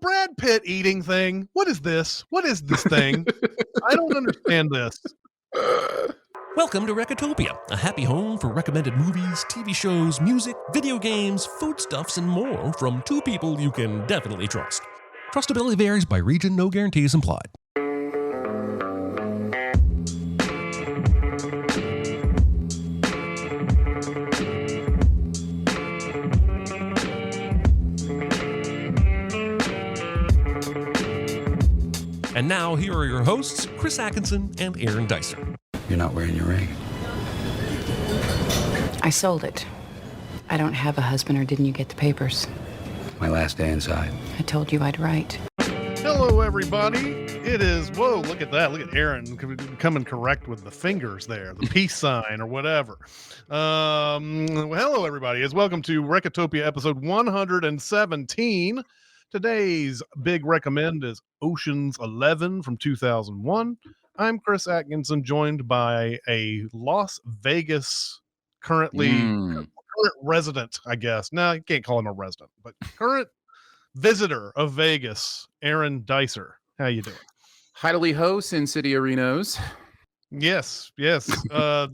Brad Pitt eating thing. What is this? What is this thing? I don't understand this. Welcome to Recotopia, a happy home for recommended movies, TV shows, music, video games, foodstuffs, and more from two people you can definitely trust. Trustability varies by region, no guarantees implied. And now, here are your hosts, Chris Atkinson and Aaron Dicer. You're not wearing your ring. I sold it. I don't have a husband, or didn't you get the papers? My last day inside. I told you I'd write. Hello, everybody. It is, whoa, look at that. Look at Aaron coming correct with the fingers there, the peace sign or whatever. Hello, everybody. Welcome to Recotopia episode 117. Today's big recommend is Ocean's 11 from 2001. I'm Chris Atkinson, joined by a Las Vegas current resident, I guess. No, you can't call him a resident, but current visitor of Vegas, Aaron Dicer. How you doing? Heidely ho, Sin City Arenos. Yes. I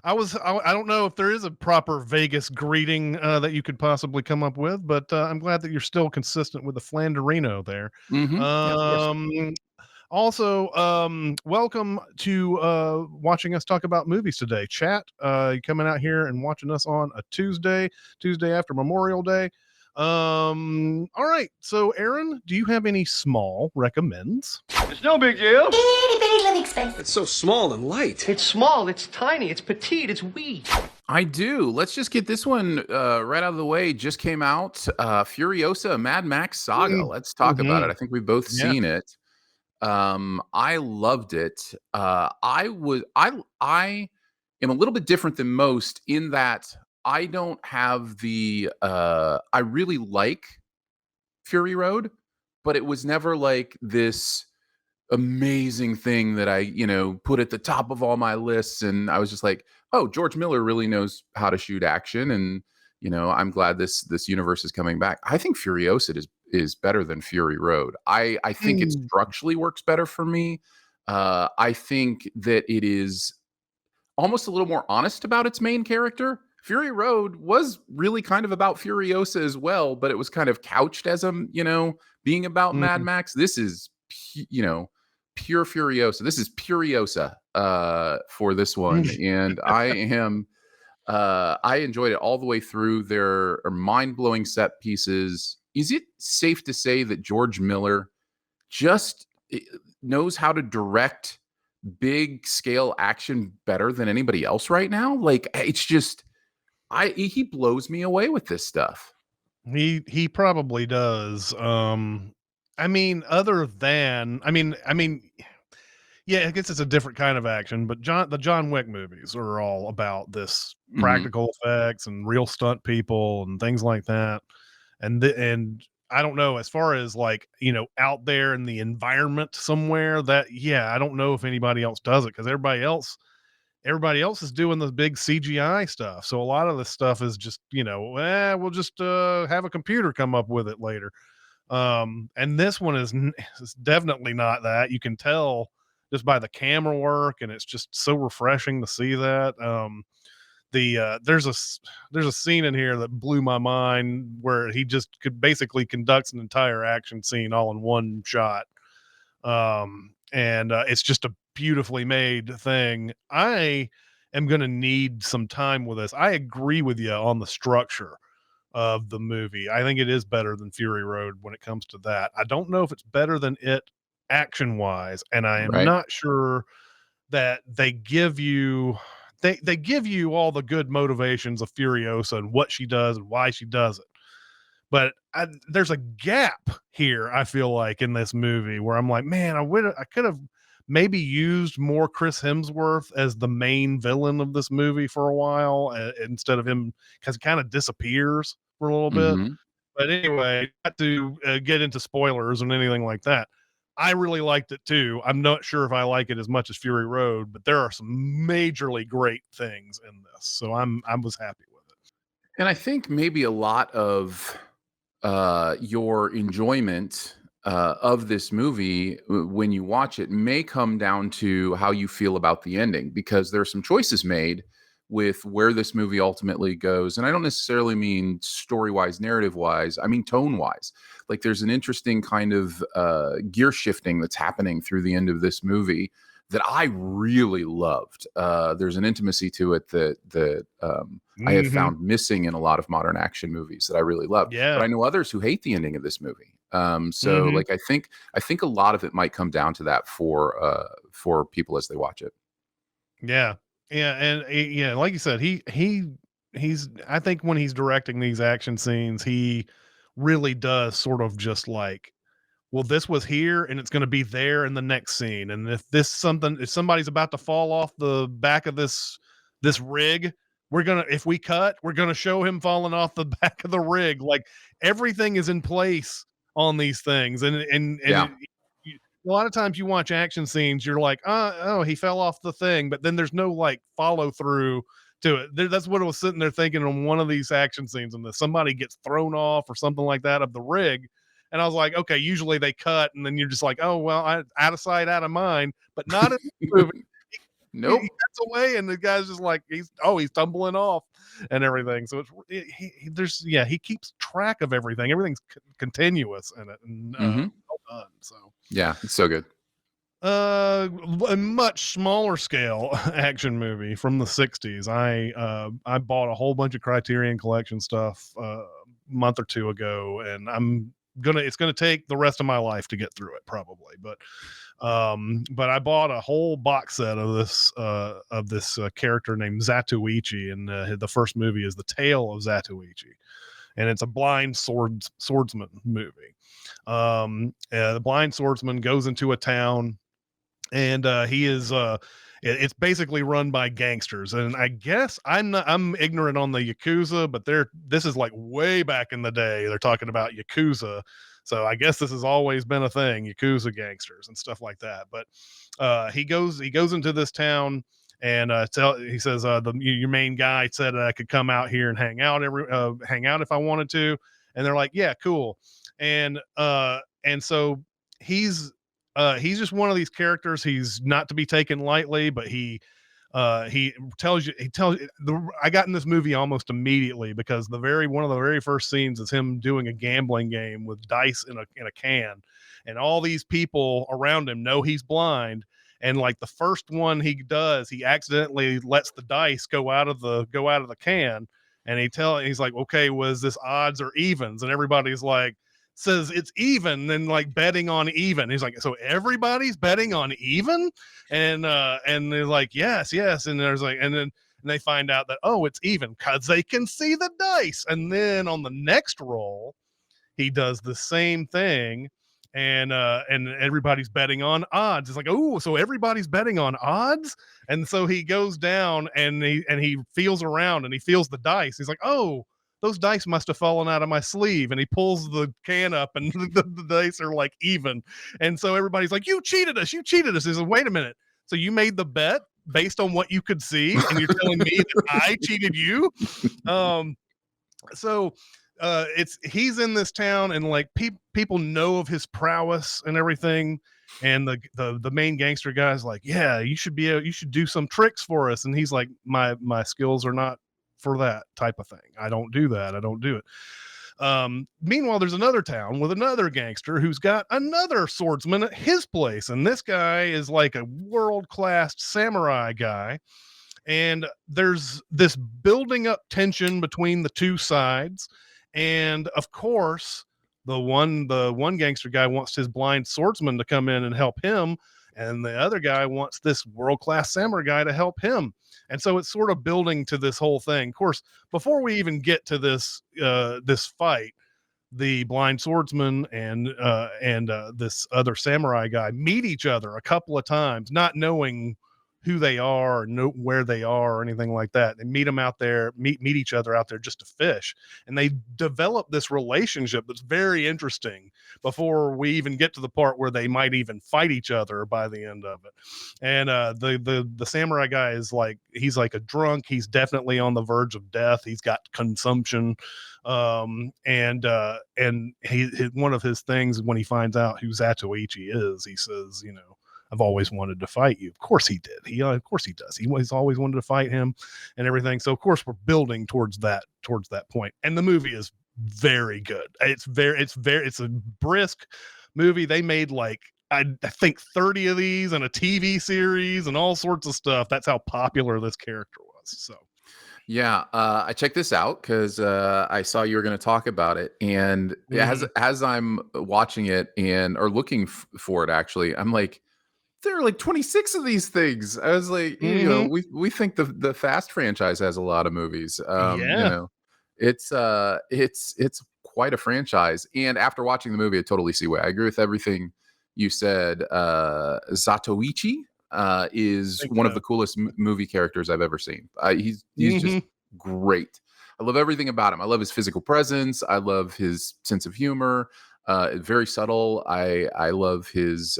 don't know if there is a proper Vegas greeting that you could possibly come up with, but I'm glad that you're still consistent with the Flanderino there. Mm-hmm. Also, welcome to watching us talk about movies today. Chat, coming out here and watching us on a Tuesday after Memorial Day. All right. So, Aaron, do you have any small recommends? It's no big deal. Itty bitty living space. It's so small and light. It's small, it's tiny, it's petite, it's wee. I do. Let's just get this one right out of the way. Just came out. Furiosa, Mad Max Saga. Let's talk about it. I think we've both seen it. I loved it. I am a little bit different than most in that I don't have the I really like Fury Road, but it was never like this amazing thing that I, put at the top of all my lists. And I was just like, oh, George Miller really knows how to shoot action. And, I'm glad this universe is coming back. I think Furiosa is better than Fury Road. I think it structurally works better for me. I think that it is almost a little more honest about its main character. Fury Road was really kind of about Furiosa as well, but it was kind of couched as being about Mad Max. This is, pure Furiosa. This is Furiosa for this one. And I enjoyed it all the way through. There are mind-blowing set pieces. Is it safe to say that George Miller just knows how to direct big scale action better than anybody else right now? Like, it's just, he blows me away with this stuff. He probably does. I guess it's a different kind of action, but the John Wick movies are all about this practical effects and real stunt people and things like that. And I don't know, as far as out there in the environment somewhere, I don't know if anybody else does it, because everybody else is doing the big CGI stuff. So a lot of this stuff is just, we'll just have a computer come up with it later. And this one is definitely not that. You can tell just by the camera work, and it's just so refreshing to see that. There's a scene in here that blew my mind where he just basically conducts an entire action scene all in one shot. And it's just a beautifully made thing. I am going to need some time with this. I agree with you on the structure of the movie. I think it is better than Fury Road when it comes to that. I don't know if it's better than it action wise, and I am not sure that they give you all the good motivations of Furiosa and what she does and why she does it. But there's a gap here, I feel like, in this movie where I'm like, man, I could have maybe used more Chris Hemsworth as the main villain of this movie for a while instead of him, because he kind of disappears for a little bit. But anyway, not to get into spoilers and anything like that. I really liked it too. I'm not sure if I like it as much as Fury Road, but there are some majorly great things in this. So I was happy with it. And I think maybe a lot of your enjoyment of this movie when you watch it may come down to how you feel about the ending, because there are some choices made with where this movie ultimately goes. And I don't necessarily mean story wise, narrative wise, I mean tone wise. Like there's an interesting kind of gear shifting that's happening through the end of this movie that I really loved. There's an intimacy to it that I have found missing in a lot of modern action movies that I really love. But Yeah. I know others who hate the ending of this movie. So like I think a lot of it might come down to that for people as they watch it. Yeah. Yeah. And yeah, like you said, he's, I think when he's directing these action scenes, he really does sort of just like, well, this was here and it's going to be there in the next scene. And if somebody's about to fall off the back of this rig, if we cut, we're going to show him falling off the back of the rig. Like everything is in place on these things. A lot of times you watch action scenes, you're like, oh, he fell off the thing, but then there's no like follow through to it. That's what I was sitting there thinking on one of these action scenes, and somebody gets thrown off or something like that of the rig. And I was like, okay, usually they cut, and then you're just like, oh, well, out of sight, out of mind, but not in this movie. Nope. He gets away, and the guy's just like, he's tumbling off and everything. So he keeps track of everything. Everything's continuous in it, and well done. So yeah, it's so good. A much smaller scale action movie from the 60s. I bought a whole bunch of Criterion Collection stuff a month or two ago, and it's gonna take the rest of my life to get through it probably, but I bought a whole box set of this character named Zatoichi, and the first movie is the Tale of Zatoichi, and it's a blind swordsman movie. The blind swordsman goes into a town, and it's basically run by gangsters. And I guess I'm ignorant on the Yakuza, but this is like way back in the day. They're talking about Yakuza. So I guess this has always been a thing, Yakuza gangsters and stuff like that. But he goes into this town, and he says your main guy said I could come out here and hang out if I wanted to. And they're like, yeah, cool. And so he's just one of these characters. He's not to be taken lightly, but I got in this movie almost immediately because one of the very first scenes is him doing a gambling game with dice in a can, and all these people around him know he's blind. And like the first one he does, he accidentally lets the dice go out of the can, and he's like, okay, was this odds or evens? And everybody's like, says it's even, then like betting on even. He's like, so everybody's betting on even? And they're like, yes. And there's like, and they find out that, oh, it's even because they can see the dice. And then on the next roll, he does the same thing, and everybody's betting on odds. It's like, oh, so everybody's betting on odds. And so he goes down and he feels around and he feels the dice. He's like, oh, those dice must have fallen out of my sleeve. And he pulls the can up, and the dice are like even. And so everybody's like, you cheated us. He says, wait a minute. So you made the bet based on what you could see, and you're telling me that I cheated you? So he's in this town, and like people know of his prowess and everything. And the main gangster guy's like, yeah, you should do some tricks for us. And he's like, my skills are not for that type of thing. I don't do that. I don't do it. Meanwhile, there's another town with another gangster who's got another swordsman at his place. And this guy is like a world-class samurai guy. And there's this building up tension between the two sides. And of course, the one gangster guy wants his blind swordsman to come in and help him, and the other guy wants this world-class samurai guy to help him. And so it's sort of building to this whole thing. Of course, before we even get to this fight, the blind swordsman and this other samurai guy meet each other a couple of times, not knowing who they are or know where they are or anything like that. They meet them out there, meet each other out there just to fish. And they develop this relationship that's very interesting before we even get to the part where they might even fight each other by the end of it. And the samurai guy is like, he's like a drunk. He's definitely on the verge of death. He's got consumption. And one of his things when he finds out who Zatoichi is, he says, you know, I've always wanted to fight you. Of course he did. Of course he does. He's always wanted to fight him and everything. So of course we're building towards that point. And the movie is very good. It's a brisk movie. They made like, I think 30 of these and a TV series and all sorts of stuff. That's how popular this character was. So yeah, I checked this out because I saw you were going to talk about it, and as I'm watching it or looking for it, actually, I'm like, there are like 26 of these things. I was like, you know, we think the Fast franchise has a lot of movies. You know, it's quite a franchise. And after watching the movie, I totally see why. I agree with everything you said. Zatoichi is one of the coolest movie characters I've ever seen. He's just great. I love everything about him. I love his physical presence. I love his sense of humor. Very subtle. I love his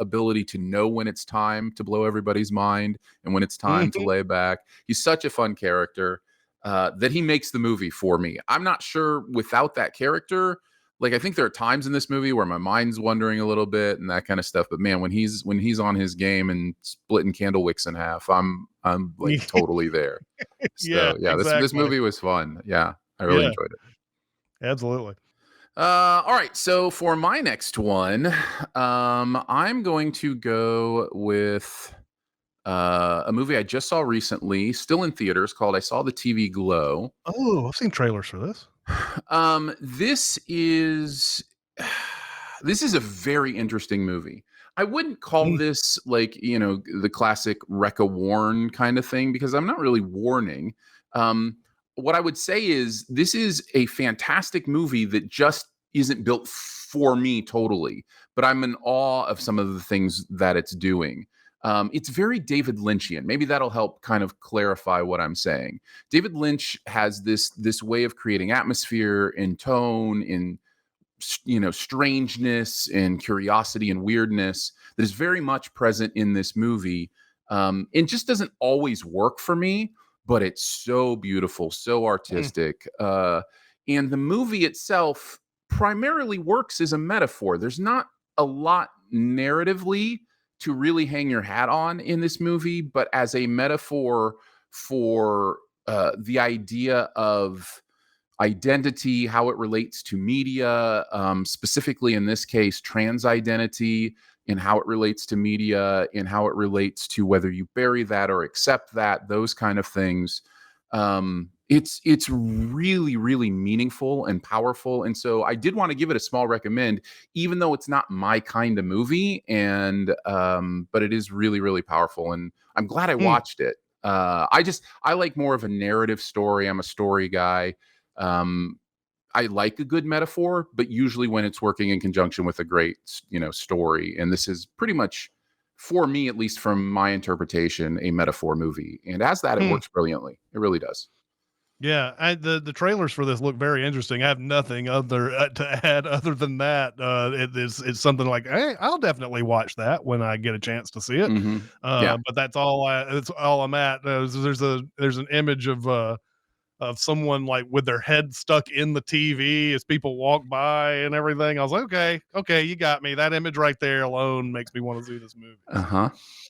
ability to know when it's time to blow everybody's mind and when it's time to lay back. He's such a fun character that he makes the movie for me. I'm not sure without that character. Like, I think there are times in this movie where my mind's wandering a little bit and that kind of stuff. But man, when he's on his game and splitting candle wicks in half, I'm like totally there. So exactly. This movie was fun. Yeah, I really enjoyed it. Absolutely. All right, so for my next one, I'm going to go with a movie I just saw recently, still in theaters, called I Saw the TV Glow. Oh, I've seen trailers for this. This is a very interesting movie. I wouldn't call this like, you know, the classic Wreck-A-Warn kind of thing, because I'm not really warning. What I would say is this is a fantastic movie that just isn't built for me totally, but I'm in awe of some of the things that it's doing. It's very David Lynchian. Maybe that'll help kind of clarify what I'm saying. David Lynch has this way of creating atmosphere and tone and, you know, strangeness and curiosity and weirdness that is very much present in this movie. And just doesn't always work for me, but it's so beautiful, so artistic. And the movie itself primarily works as a metaphor. There's not a lot narratively to really hang your hat on in this movie, but as a metaphor for the idea of identity, how it relates to media, specifically in this case, trans identity, and how it relates to media, and how it relates to whether you bury that or accept that, those kind of things. It's really, really meaningful and powerful. And so I did want to give it a small recommend, even though it's not my kind of movie. And but it is really, really powerful. And I'm glad I watched it. I like more of a narrative story. I'm a story guy. I like a good metaphor, but usually when it's working in conjunction with a great, you know, story. And this is pretty much, for me, at least from my interpretation, a metaphor movie. And as that, it works brilliantly. It really does. Yeah, the trailers for this look very interesting. I have nothing other to add other than that. It's something like, hey, I'll definitely watch that when I get a chance to see it. But that's all I'm at. There's an image of someone like with their head stuck in the TV as people walk by and everything. I was like, okay, you got me. That image right there alone makes me want to see this movie.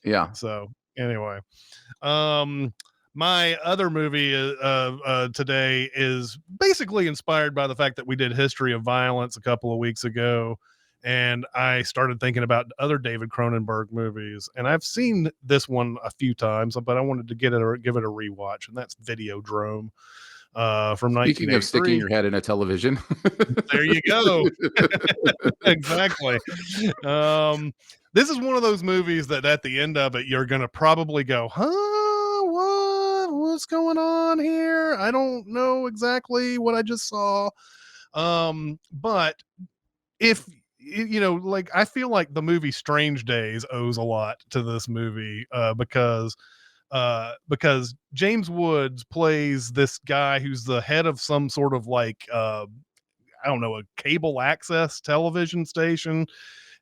Yeah. So anyway, my other movie today is basically inspired by the fact that we did History of Violence a couple of weeks ago, and I started thinking about other David Cronenberg movies, and I've seen this one a few times, but I wanted to give it a rewatch, and that's Videodrome from 1983. Speaking of sticking your head in a television. There you go. Exactly. This is one of those movies that at the end of it, you're going to probably go, what's going on here? I don't know exactly what I just saw. But if like I feel like the movie Strange Days owes a lot to this movie, because James Woods plays this guy who's the head of some sort of like I don't know, a cable access television station,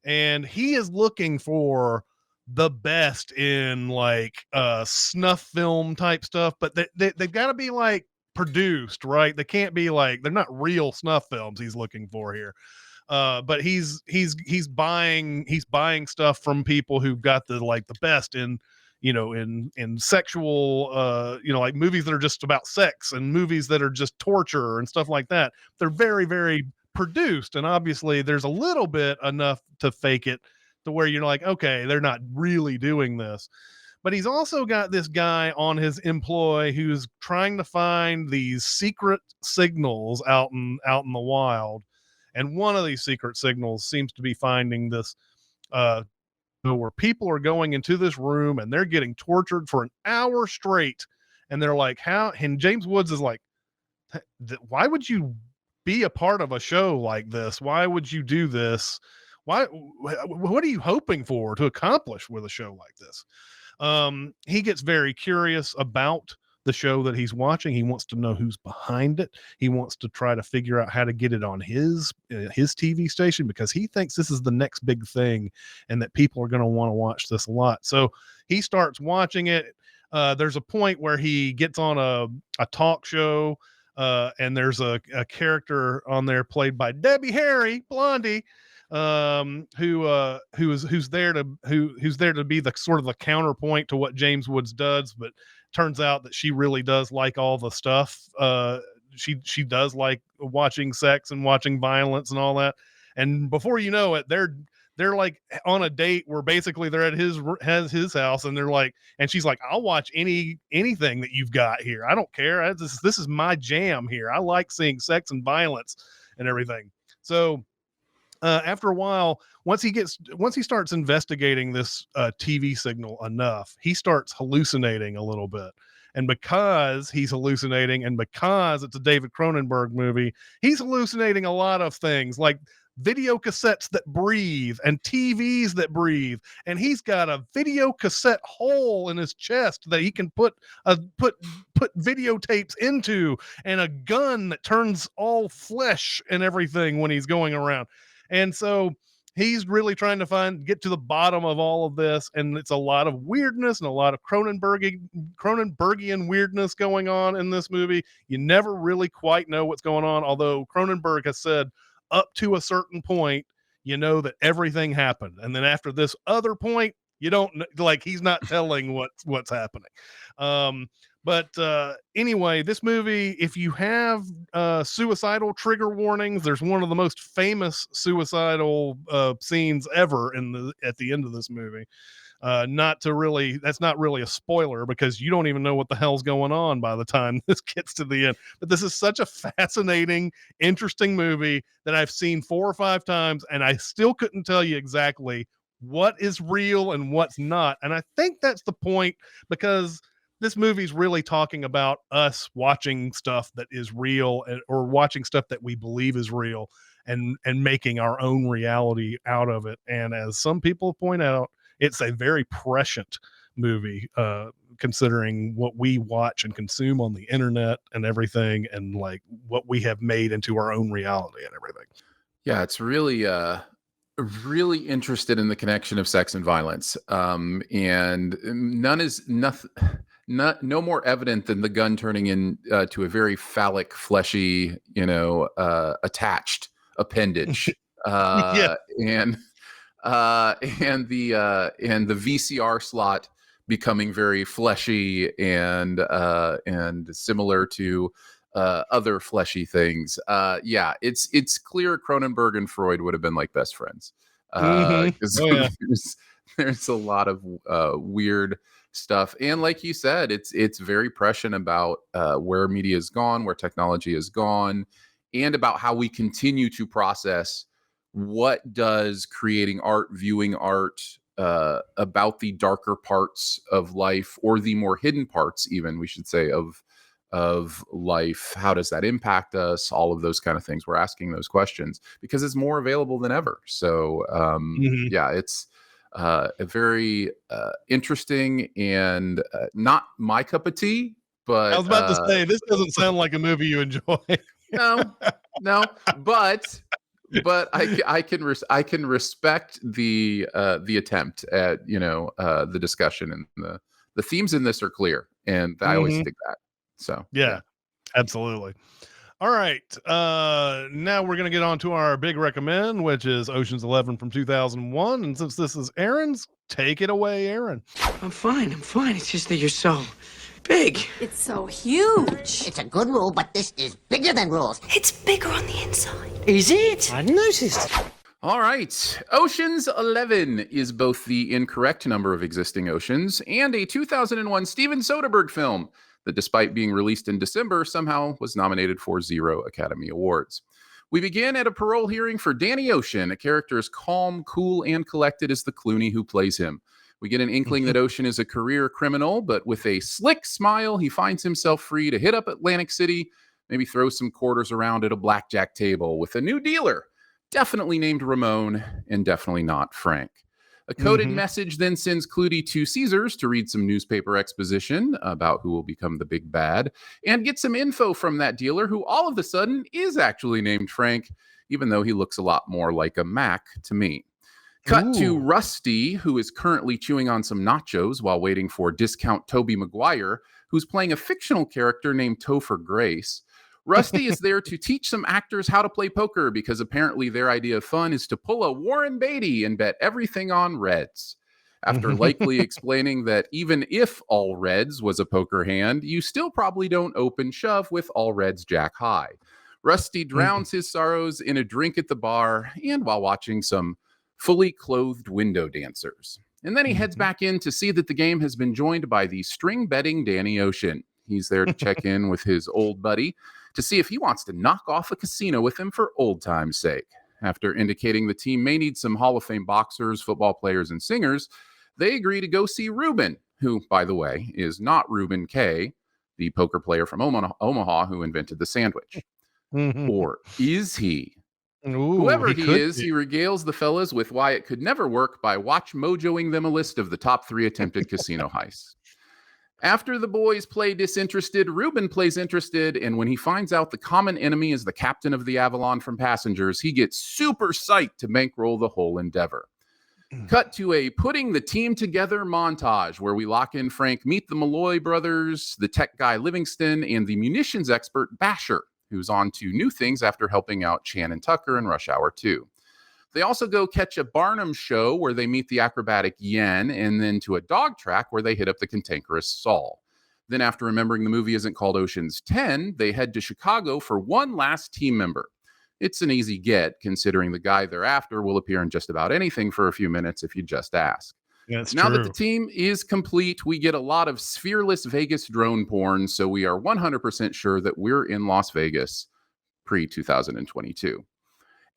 and he is looking for the best in like snuff film type stuff, but they've got to be like produced, right? They can't be like, they're not real snuff films he's looking for here. But he's buying stuff from people who've got the like the best in, in sexual, like movies that are just about sex and movies that are just torture and stuff like that. They're very, very produced, and obviously there's a little bit enough to fake it to where you're like, okay, they're not really doing this. But he's also got this guy on his employ who's trying to find these secret signals out in the wild, and one of these secret signals seems to be finding this where people are going into this room and they're getting tortured for an hour straight, and they're like, how? And James Woods is like, why would you be a part of a show like this? Why would you do this? What are you hoping for to accomplish with a show like this? He gets very curious about the show that he's watching. He wants to know who's behind it. He wants to try to figure out how to get it on his TV station, because he thinks this is the next big thing and that people are going to want to watch this a lot. So he starts watching it. There's a point where he gets on a talk show, and there's a character on there played by Debbie Harry, Blondie, who's there to be the sort of the counterpoint to what James Woods does, but turns out that she really does like all the stuff. She does like watching sex and watching violence and all that. And before you know it, they're like on a date where basically they're at his house, and they're like, and she's like, I'll watch anything that you've got here. I don't care. This is my jam here. I like seeing sex and violence and everything. So after a while, once he starts investigating this TV signal enough, he starts hallucinating a little bit. And because he's hallucinating, and because it's a David Cronenberg movie, he's hallucinating a lot of things like video cassettes that breathe and TVs that breathe. And he's got a video cassette hole in his chest that he can put videotapes into, and a gun that turns all flesh and everything when he's going around. And so he's really trying to get to the bottom of all of this. And it's a lot of weirdness and a lot of Cronenbergian weirdness going on in this movie. You never really quite know what's going on. Although Cronenberg has said up to a certain point, you know that everything happened. And then after this other point, you don't know, like, he's not telling what's happening. But anyway, this movie, if you have suicidal trigger warnings, there's one of the most famous suicidal scenes ever at the end of this movie. That's not really a spoiler, because you don't even know what the hell's going on by the time this gets to the end. But this is such a fascinating, interesting movie that I've seen 4 or 5 times, and I still couldn't tell you exactly what is real and what's not. And I think that's the point, because this movie's really talking about us watching stuff that is real, or watching stuff that we believe is real, and making our own reality out of it. And as some people point out, it's a very prescient movie, considering what we watch and consume on the internet and everything, and like what we have made into our own reality and everything. Yeah, it's really interested in the connection of sex and violence. And no more evident than the gun turning into a very phallic, fleshy, attached appendage. Yeah. And the VCR slot becoming very fleshy and similar to other fleshy things. Yeah, it's clear Cronenberg and Freud would have been like best friends. Mm-hmm. Oh, yeah. There's a lot of weird stuff, and like you said, it's very prescient about where media has gone, where technology has gone, and about how we continue to process what does creating art, viewing art, about the darker parts of life, or the more hidden parts, even, we should say, of of life? How does that impact us? All of those kind of things. We're asking those questions because it's more available than ever. So yeah, it's a very interesting and not my cup of tea. But I was about to say, this doesn't sound like a movie you enjoy. no, but I can respect the attempt at the discussion, and the themes in this are clear, and I always think that. So yeah, absolutely. All right, now we're gonna get on to our big recommend, which is Ocean's 11 from 2001, and since this is Aaron's, take it away, Aaron. I'm fine. It's just that you're so big. It's so huge. It's a good rule, but this is bigger than rules. It's bigger on the inside. Is it? I noticed. All right. Ocean's 11 is both the incorrect number of existing oceans and a 2001 Steven Soderbergh film that, despite being released in December, somehow was nominated for 0 Academy Awards. We begin at a parole hearing for Danny Ocean, a character as calm, cool, and collected as the Clooney who plays him. We get an inkling that Ocean is a career criminal, but with a slick smile, he finds himself free to hit up Atlantic City, maybe throw some quarters around at a blackjack table with a new dealer, definitely named Ramon and definitely not Frank. A coded message then sends Clooney to Caesars to read some newspaper exposition about who will become the big bad and get some info from that dealer who all of a sudden is actually named Frank, even though he looks a lot more like a Mac to me. Cut to Rusty, who is currently chewing on some nachos while waiting for discount Tobey Maguire, who's playing a fictional character named Topher Grace. Rusty is there to teach some actors how to play poker because apparently their idea of fun is to pull a Warren Beatty and bet everything on Reds. After likely explaining that even if all Reds was a poker hand, you still probably don't open shove with all Reds Jack high. Rusty drowns his sorrows in a drink at the bar and while watching some fully clothed window dancers. And then he heads back in to see that the game has been joined by the string betting Danny Ocean. He's there to check in with his old buddy to see if he wants to knock off a casino with him for old time's sake. After indicating the team may need some Hall of Fame boxers, football players, and singers, they agree to go see Ruben, who, by the way, is not Ruben K., the poker player from Omaha who invented the sandwich. Or is he? Whoever he is, he regales the fellas with why it could never work by watch mojoing them a list of the top 3 attempted casino heists. After the boys play disinterested, Ruben plays interested, and when he finds out the common enemy is the captain of the Avalon from Passengers, he gets super psyched to bankroll the whole endeavor. Cut to a putting the team together montage where we lock in Frank, meet the Malloy brothers, the tech guy Livingston, and the munitions expert Basher, who's on to new things after helping out Chan and Tucker in Rush Hour 2. They also go catch a Barnum show where they meet the acrobatic Yen, and then to a dog track where they hit up the cantankerous Saul. Then after remembering the movie isn't called Ocean's 10, they head to Chicago for one last team member. It's an easy get, considering the guy they're after will appear in just about anything for a few minutes if you just ask. Now that the team is complete, we get a lot of sphereless Vegas drone porn, so we are 100% sure that we're in Las Vegas pre-2022.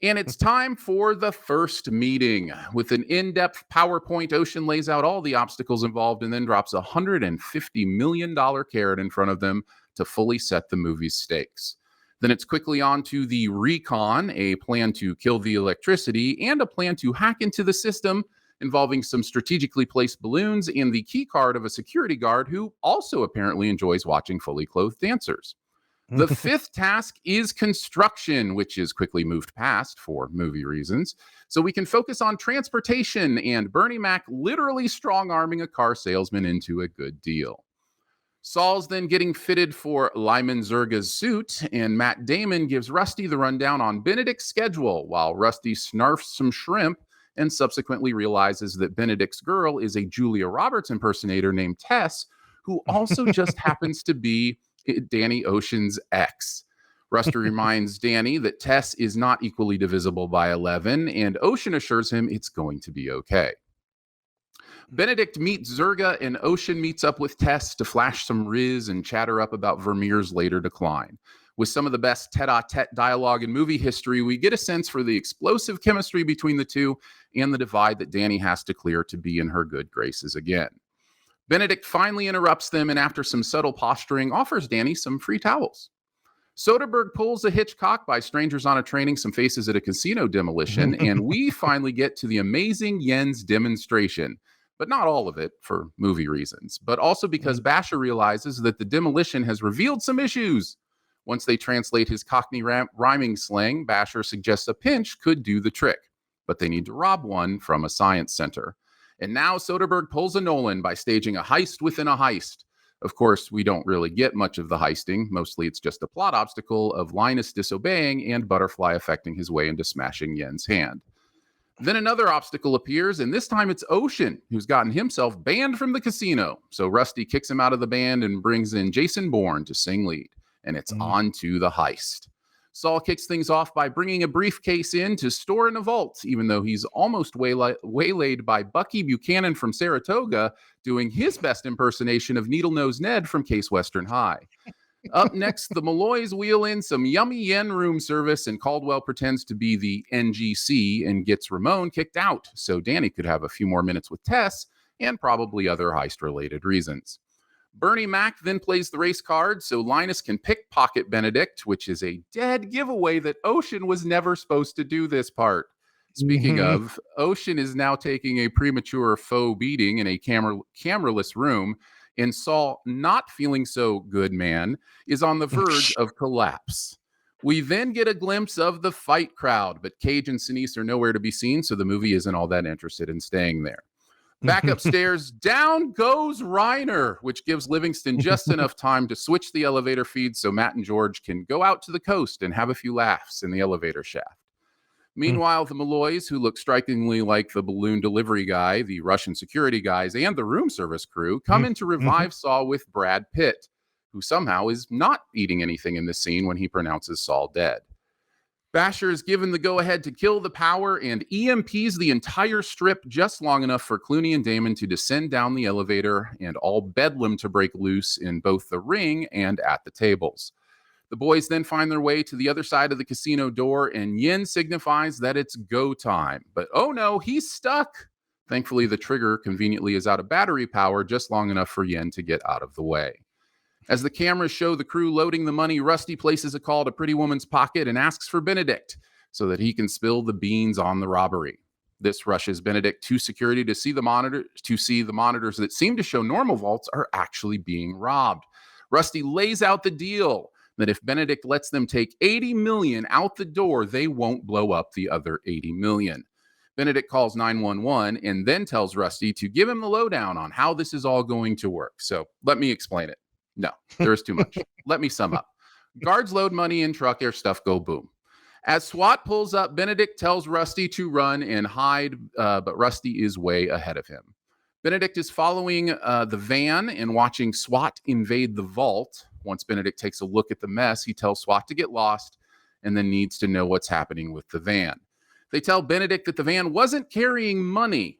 And it's time for the first meeting. With an in-depth PowerPoint, Ocean lays out all the obstacles involved and then drops a $150 million carrot in front of them to fully set the movie's stakes. Then it's quickly on to the recon, a plan to kill the electricity, and a plan to hack into the system involving some strategically placed balloons and the key card of a security guard who also apparently enjoys watching fully clothed dancers. The fifth task is construction, which is quickly moved past for movie reasons, so we can focus on transportation and Bernie Mac literally strong-arming a car salesman into a good deal. Saul's then getting fitted for Lyman Zerga's suit, and Matt Damon gives Rusty the rundown on Benedict's schedule while Rusty snarfs some shrimp and subsequently realizes that Benedict's girl is a Julia Roberts impersonator named Tess, who also just happens to be Danny Ocean's ex. Rusty reminds Danny that Tess is not equally divisible by 11, and Ocean assures him it's going to be okay. Benedict meets Zerga, and Ocean meets up with Tess to flash some riz and chatter up about Vermeer's later decline. With some of the best tete-a-tete dialogue in movie history, we get a sense for the explosive chemistry between the two and the divide that Danny has to clear to be in her good graces again. Benedict finally interrupts them and after some subtle posturing, offers Danny some free towels. Soderbergh pulls a Hitchcock by Strangers on a Training, some faces at a casino demolition, and we finally get to the amazing Yen's demonstration. But not all of it for movie reasons, but also because Basher realizes that the demolition has revealed some issues. Once they translate his Cockney rhyming slang, Basher suggests a pinch could do the trick, but they need to rob one from a science center. And now Soderbergh pulls a Nolan by staging a heist within a heist. Of course, we don't really get much of the heisting. Mostly it's just a plot obstacle of Linus disobeying and Butterfly affecting his way into smashing Yen's hand. Then another obstacle appears, and this time it's Ocean, who's gotten himself banned from the casino. So Rusty kicks him out of the band and brings in Jason Bourne to sing lead. And it's on to the heist. Saul kicks things off by bringing a briefcase in to store in a vault, even though he's almost waylaid by Bucky Buchanan from Saratoga doing his best impersonation of Needle-Nosed Ned from Case Western High. Up next, the Malloys wheel in some yummy yen room service, and Caldwell pretends to be the NGC and gets Ramon kicked out, so Danny could have a few more minutes with Tess and probably other heist-related reasons. Bernie Mac then plays the race card so Linus can pickpocket Benedict, which is a dead giveaway that Ocean was never supposed to do this part. Speaking of, Ocean is now taking a premature faux beating in a cameraless room, and Saul, not feeling so good, man, is on the verge of collapse. We then get a glimpse of the fight crowd, but Cage and Sinise are nowhere to be seen, so the movie isn't all that interested in staying there. Back upstairs, down goes Reiner, which gives Livingston just enough time to switch the elevator feed so Matt and George can go out to the coast and have a few laughs in the elevator shaft. Meanwhile, the Malloys, who look strikingly like the balloon delivery guy, the Russian security guys, and the room service crew, come in to revive Saul with Brad Pitt, who somehow is not eating anything in this scene when he pronounces Saul dead. Basher is given the go-ahead to kill the power and EMPs the entire strip just long enough for Clooney and Damon to descend down the elevator and all bedlam to break loose in both the ring and at the tables. The boys then find their way to the other side of the casino door, and Yen signifies that it's go time. But oh no, he's stuck. Thankfully, the trigger conveniently is out of battery power just long enough for Yen to get out of the way. As the cameras show the crew loading the money, Rusty places a call to Pretty Woman's pocket and asks for Benedict so that he can spill the beans on the robbery. This rushes Benedict to security to see the monitors that seem to show normal vaults are actually being robbed. Rusty lays out the deal that if Benedict lets them take 80 million out the door, they won't blow up the other 80 million. Benedict calls 911 and then tells Rusty to give him the lowdown on how this is all going to work. So let me explain it. No, there's too much. Let me sum up. Guards load money in truck, air stuff go boom. As SWAT pulls up, Benedict tells Rusty to run and hide, but Rusty is way ahead of him. Benedict is following the van and watching SWAT invade the vault. Once Benedict takes a look at the mess, he tells SWAT to get lost and then needs to know what's happening with the van. They tell Benedict that the van wasn't carrying money.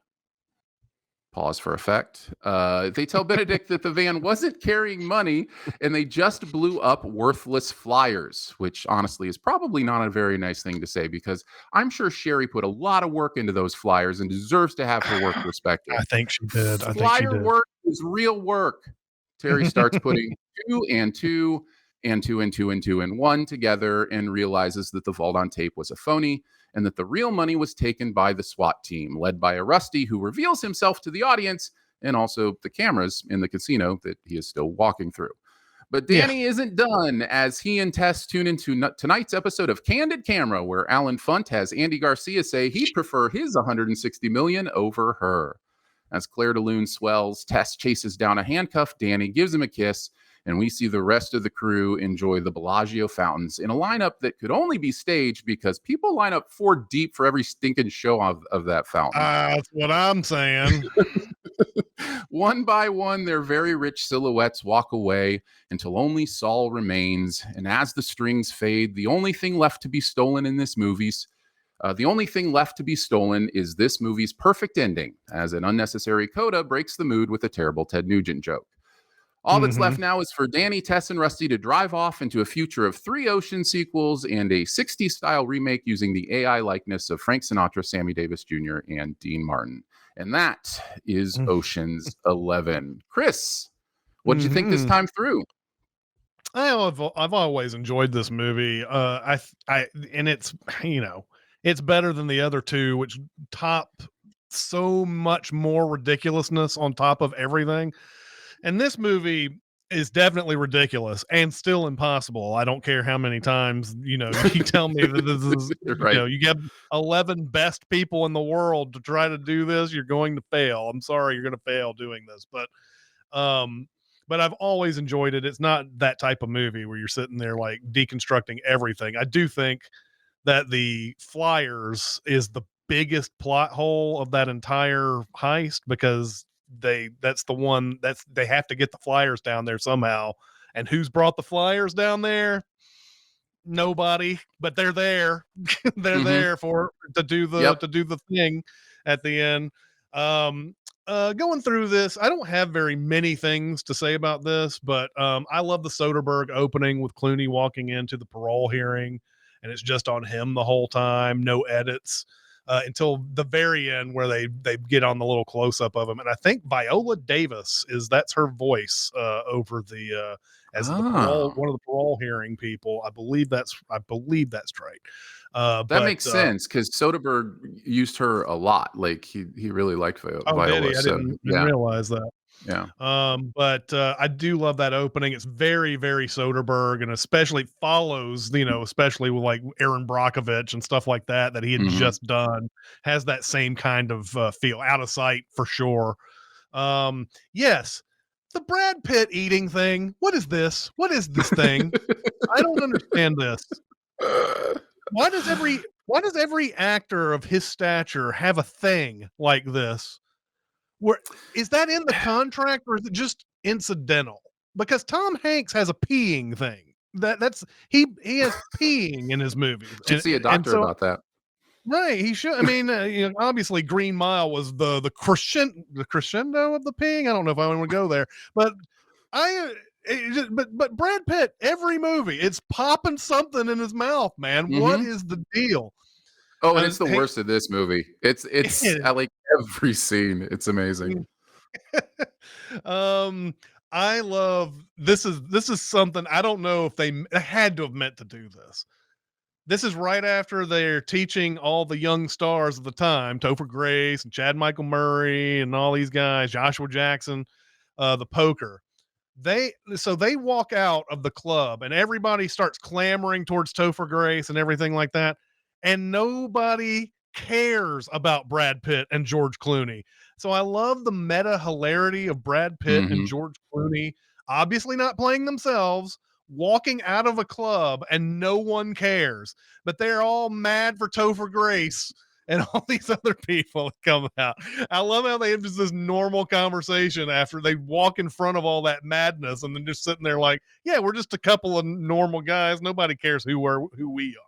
Pause for effect. They tell Benedict that the van wasn't carrying money and they just blew up worthless flyers, which honestly is probably not a very nice thing to say because I'm sure Sherry put a lot of work into those flyers and deserves to have her work respected. I think she did. Flyer work is real work. Terry starts putting 2 and 2 and 2 and 2 and 2 and 1 together and realizes that the vault on tape was a phony and that the real money was taken by the SWAT team, led by a Rusty who reveals himself to the audience and also the cameras in the casino that he is still walking through. But Danny isn't done as he and Tess tune into tonight's episode of Candid Camera, where Alan Funt has Andy Garcia say he'd prefer his 160 million over her. As Claire de Lune swells, Tess chases down a handcuffed Danny, gives him a kiss, and we see the rest of the crew enjoy the Bellagio fountains in a lineup that could only be staged because people line up 4 deep for every stinking show of that fountain. That's what I'm saying. One by one, their very rich silhouettes walk away until only Saul remains. And as the strings fade, the only thing left to be stolen in this movie's the only thing left to be stolen is this movie's perfect ending, as an unnecessary coda breaks the mood with a terrible Ted Nugent joke. All that's left now is for Danny, Tess, and Rusty to drive off into a future of 3 Ocean sequels and a 60s style remake using the AI likeness of Frank Sinatra, Sammy Davis Jr., and Dean Martin. And that is Ocean's 11. Chris, what did you think this time through? I've always enjoyed this movie. And it's, it's better than the other two, which top so much more ridiculousness on top of everything. And this movie is definitely ridiculous and still impossible. I don't care how many times, you tell me that this is, right. You get 11 best people in the world to try to do this, you're going to fail. I'm sorry, you're going to fail doing this. But I've always enjoyed it. It's not that type of movie where you're sitting there like deconstructing everything. I do think that the flyers is the biggest plot hole of that entire heist, because that's the one they have to get the flyers down there somehow. And who's brought the flyers down there? Nobody, but they're there. They're there to do the thing at the end. Going through this, I don't have very many things to say about this, but I love the Soderbergh opening with Clooney walking into the parole hearing, and it's just on him the whole time, no edits, until the very end where they get on the little close up of him. And I think Viola Davis that's her voice over the as the parole, one of the parole hearing people. I believe that's right. That makes sense, because Soderbergh used her a lot. Like he really liked Viola. Did he? I didn't realize that. Yeah. But I do love that opening. It's very, very Soderbergh, and especially follows, especially with like Aaron Brockovich and stuff like that he had just done, has that same kind of feel. Out of Sight for sure. Yes. The Brad Pitt eating thing. What is this? What is this thing? I don't understand this. Why does every actor of his stature have a thing like this? Where is that in the contract, or is it just incidental? Because Tom Hanks has a peeing thing. He has peeing in his movies. Should see a doctor about that. Right, he should. I mean, obviously, Green Mile was the crescendo of the peeing. I don't know if I want to go there, but but Brad Pitt, every movie, it's popping something in his mouth, man. What is the deal? Oh, and it's the worst of this movie. It's at like every scene. It's amazing. I love this is something I don't know if they had to have meant to do this. This is right after they're teaching all the young stars of the time, Topher Grace and Chad Michael Murray and all these guys, Joshua Jackson, the poker. They walk out of the club and everybody starts clamoring towards Topher Grace and everything like that. And nobody cares about Brad Pitt and George Clooney. So I love the meta hilarity of Brad Pitt and George Clooney, obviously not playing themselves, walking out of a club, and no one cares. But they're all mad for Topher Grace and all these other people come out. I love how they have just this normal conversation after they walk in front of all that madness, and then just sitting there like, yeah, we're just a couple of normal guys. Nobody cares who we are.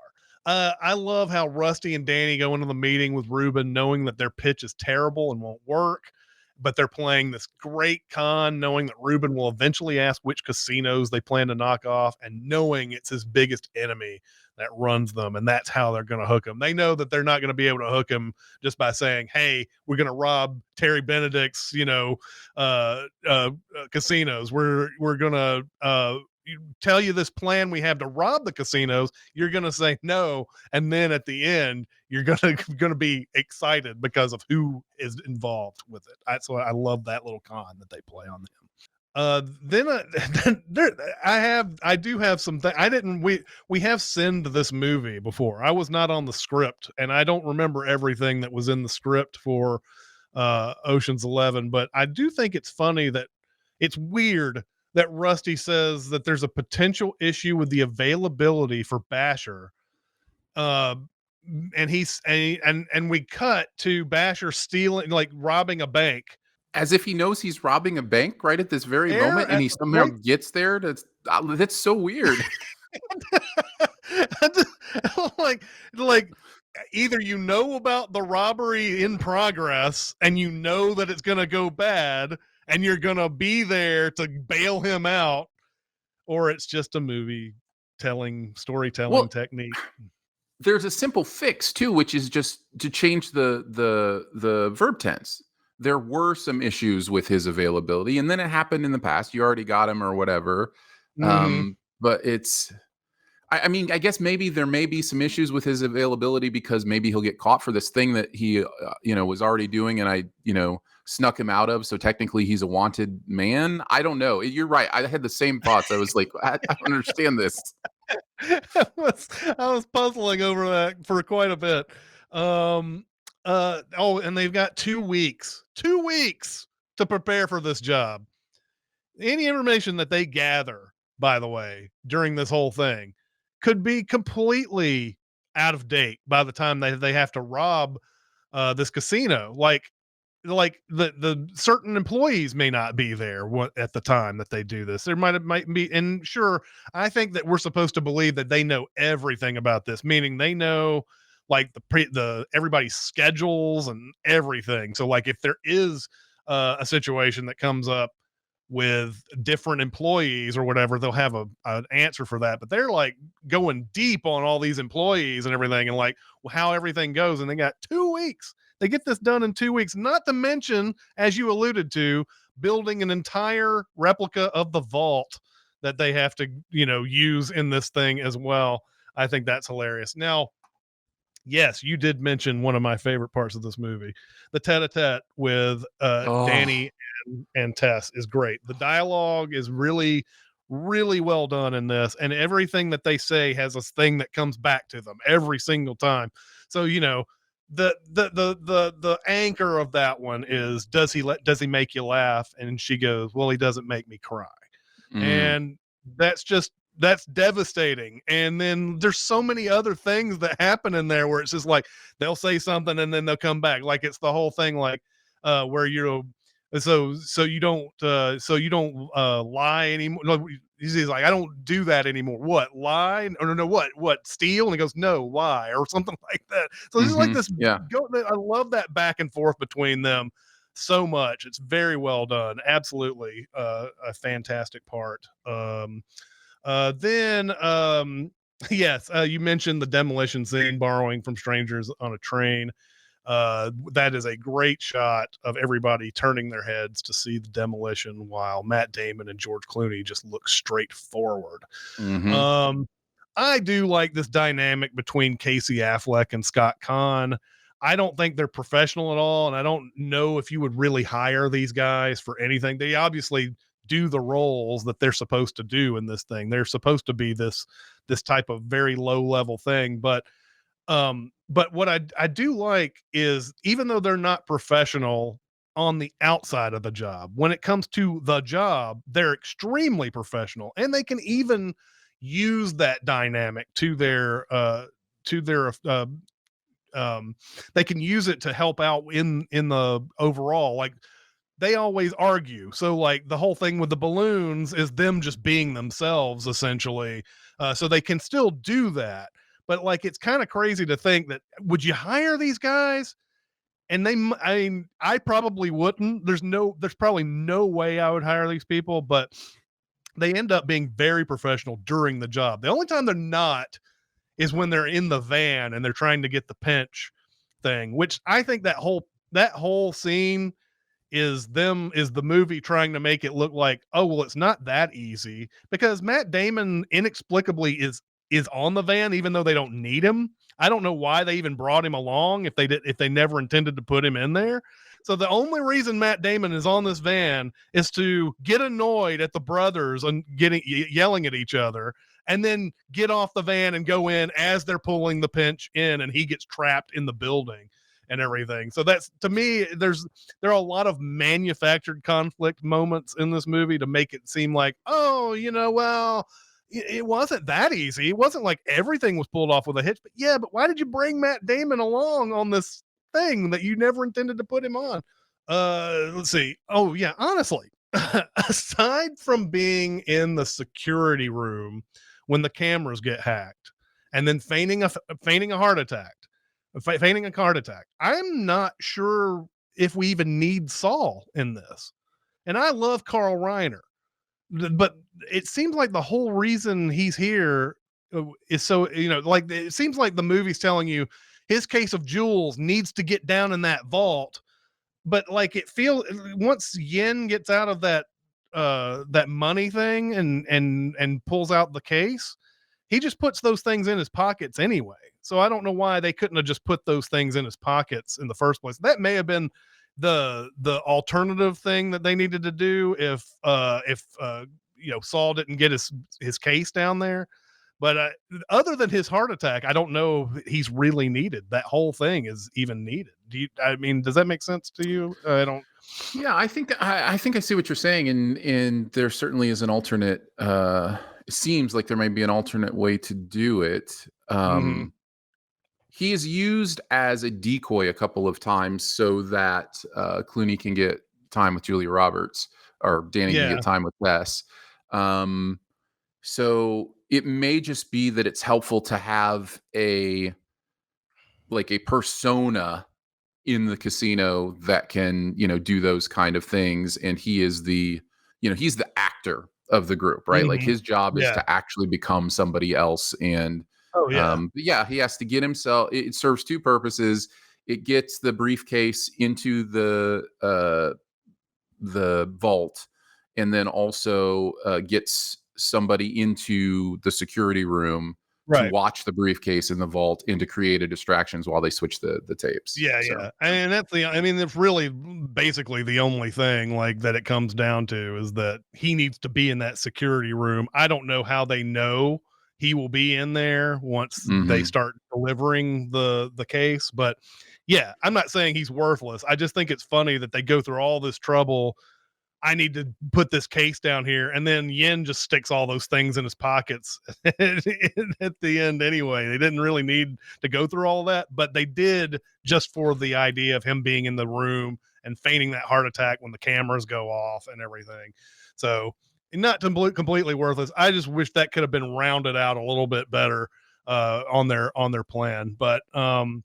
I love how Rusty and Danny go into the meeting with Ruben knowing that their pitch is terrible and won't work, but they're playing this great con, knowing that Ruben will eventually ask which casinos they plan to knock off, and knowing it's his biggest enemy that runs them, and that's how they're going to hook him. They know that they're not going to be able to hook him just by saying, hey, we're going to rob Terry Benedict's, casinos. We're going to tell you this plan we have to rob the casinos. You're going to say no, and then at the end you're going to be excited because of who is involved with it. That's why I love that little con that they play on them. I do have some we have seen this movie before. I was not on the script, and I don't remember everything that was in the script for Ocean's 11, but I do think it's funny that it's weird that Rusty says that there's a potential issue with the availability for Basher. And we cut to Basher stealing, like robbing a bank. As if he knows he's robbing a bank right at this very moment, and he somehow gets there. That's so weird. like either you know about the robbery in progress and you know that it's going to go bad, and you're gonna be there to bail him out, or it's just a movie storytelling Well, technique. there's a simple fix too, which is just to change the verb tense. There were some issues with his availability, and then it happened in the past. You already got him or whatever. Mm-hmm. But I mean, I guess maybe there may be some issues with his availability because maybe he'll get caught for this thing that he, was already doing, and I, snuck him out of. So technically, he's a wanted man. I don't know. You're right. I had the same thoughts. I was like, I don't understand this. I was puzzling over that for quite a bit. And they've got 2 weeks to prepare for this job. Any information that they gather, by the way, during this whole thing could be completely out of date by the time they have to rob this casino. Like the certain employees may not be there at the time that they do this. There might be, and sure, I think that we're supposed to believe that they know everything about this, meaning they know like the everybody's schedules and everything. So like if there is a situation that comes up with different employees or whatever, they'll have an answer for that. But they're like going deep on all these employees and everything, and like how everything goes. And they got 2 weeks. They get this done in 2 weeks. Not to mention, as you alluded to, building an entire replica of the vault that they have to, use in this thing as well. I think that's hilarious. Now, yes, you did mention one of my favorite parts of this movie. The tete-a-tete with Danny and Tess is great. The dialogue is really, really well done in this, and everything that they say has a thing that comes back to them every single time. So the anchor of that one is, does he make you laugh? And she goes, well, he doesn't make me cry. And that's devastating. And then there's so many other things that happen in there where it's just like they'll say something and then they'll come back. Like it's the whole thing, like where so you don't lie anymore. No, he's like, I don't do that anymore. What, lie? Or no, what, steal? And he goes, no, lie, or something like that. So this is like this. Yeah. I love that back and forth between them so much. It's very well done. Absolutely a fantastic part. Then yes, you mentioned the demolition scene, borrowing from strangers on a train. That is a great shot of everybody turning their heads to see the demolition while Matt Damon and George Clooney just look straight forward. I do like this dynamic between Casey Affleck and Scott Conn. I don't think they're professional at all, and I don't know if you would really hire these guys for anything. They obviously do the roles that they're supposed to do in this thing. They're supposed to be this type of very low level thing, but what I do like is, even though they're not professional on the outside of the job, when it comes to the job, they're extremely professional, and they can even use that dynamic to their they can use it to help out in the overall. Like they always argue. So like the whole thing with the balloons is them just being themselves essentially. So they can still do that. But like, it's kind of crazy to think that, would you hire these guys? And I probably wouldn't. There's probably no way I would hire these people, but they end up being very professional during the job. The only time they're not is when they're in the van and they're trying to get the pinch thing, which I think that whole scene is the movie trying to make it look like, oh, well, it's not that easy, because Matt Damon inexplicably is on the van, even though they don't need him. I don't know why they even brought him along if they never intended to put him in there. So the only reason Matt Damon is on this van is to get annoyed at the brothers and yelling at each other, and then get off the van and go in as they're pulling the pinch in, and he gets trapped in the building and everything. So that's, to me, there are a lot of manufactured conflict moments in this movie to make it seem like, oh, well, it wasn't that easy. It wasn't like everything was pulled off with a hitch. But yeah, but why did you bring Matt Damon along on this thing that you never intended to put him on? Let's see. Oh yeah, honestly, aside from being in the security room when the cameras get hacked and then feigning a heart attack, I'm not sure if we even need Saul in this. And I love Carl Reiner, but it seems like the whole reason he's here is so, like it seems like the movie's telling you his case of jewels needs to get down in that vault. But like it feels once Yen gets out of that money thing and pulls out the case, he just puts those things in his pockets anyway. So I don't know why they couldn't have just put those things in his pockets in the first place. That may have been the alternative thing that they needed to do if Saul didn't get his case down there. But other than his heart attack, I don't know if he's really needed. That whole thing is even needed. I mean, does that make sense to you? I don't. Yeah, I think I think I see what you're saying, and there certainly is an alternate. It seems like there may be an alternate way to do it. Mhm. He is used as a decoy a couple of times so that Clooney can get time with Julia Roberts, or Danny can Yeah. get time with Bess. Um, so it may just be that it's helpful to have a persona in the casino that can, do those kind of things. And he is he's the actor of the group, right? Like Mhm. his job is Yeah. to actually become somebody else. And Oh yeah. yeah, he has to get himself, it serves two purposes. It gets the briefcase into the vault, and then also gets somebody into the security room to Right. watch the briefcase in the vault and to create a distractions while they switch the tapes. Yeah, So yeah. And it's really basically the only thing like that it comes down to is that he needs to be in that security room. I don't know how they know he will be in there once they mhm. start delivering the case, but yeah, I'm not saying he's worthless. I just think it's funny that they go through all this trouble. I need to put this case down here. And then Yen just sticks all those things in his pockets at the end anyway. They didn't really need to go through all that, but they did just for the idea of him being in the room and feigning that heart attack when the cameras go off and everything. So not completely worthless. I just wish that could have been rounded out a little bit better on their plan. But and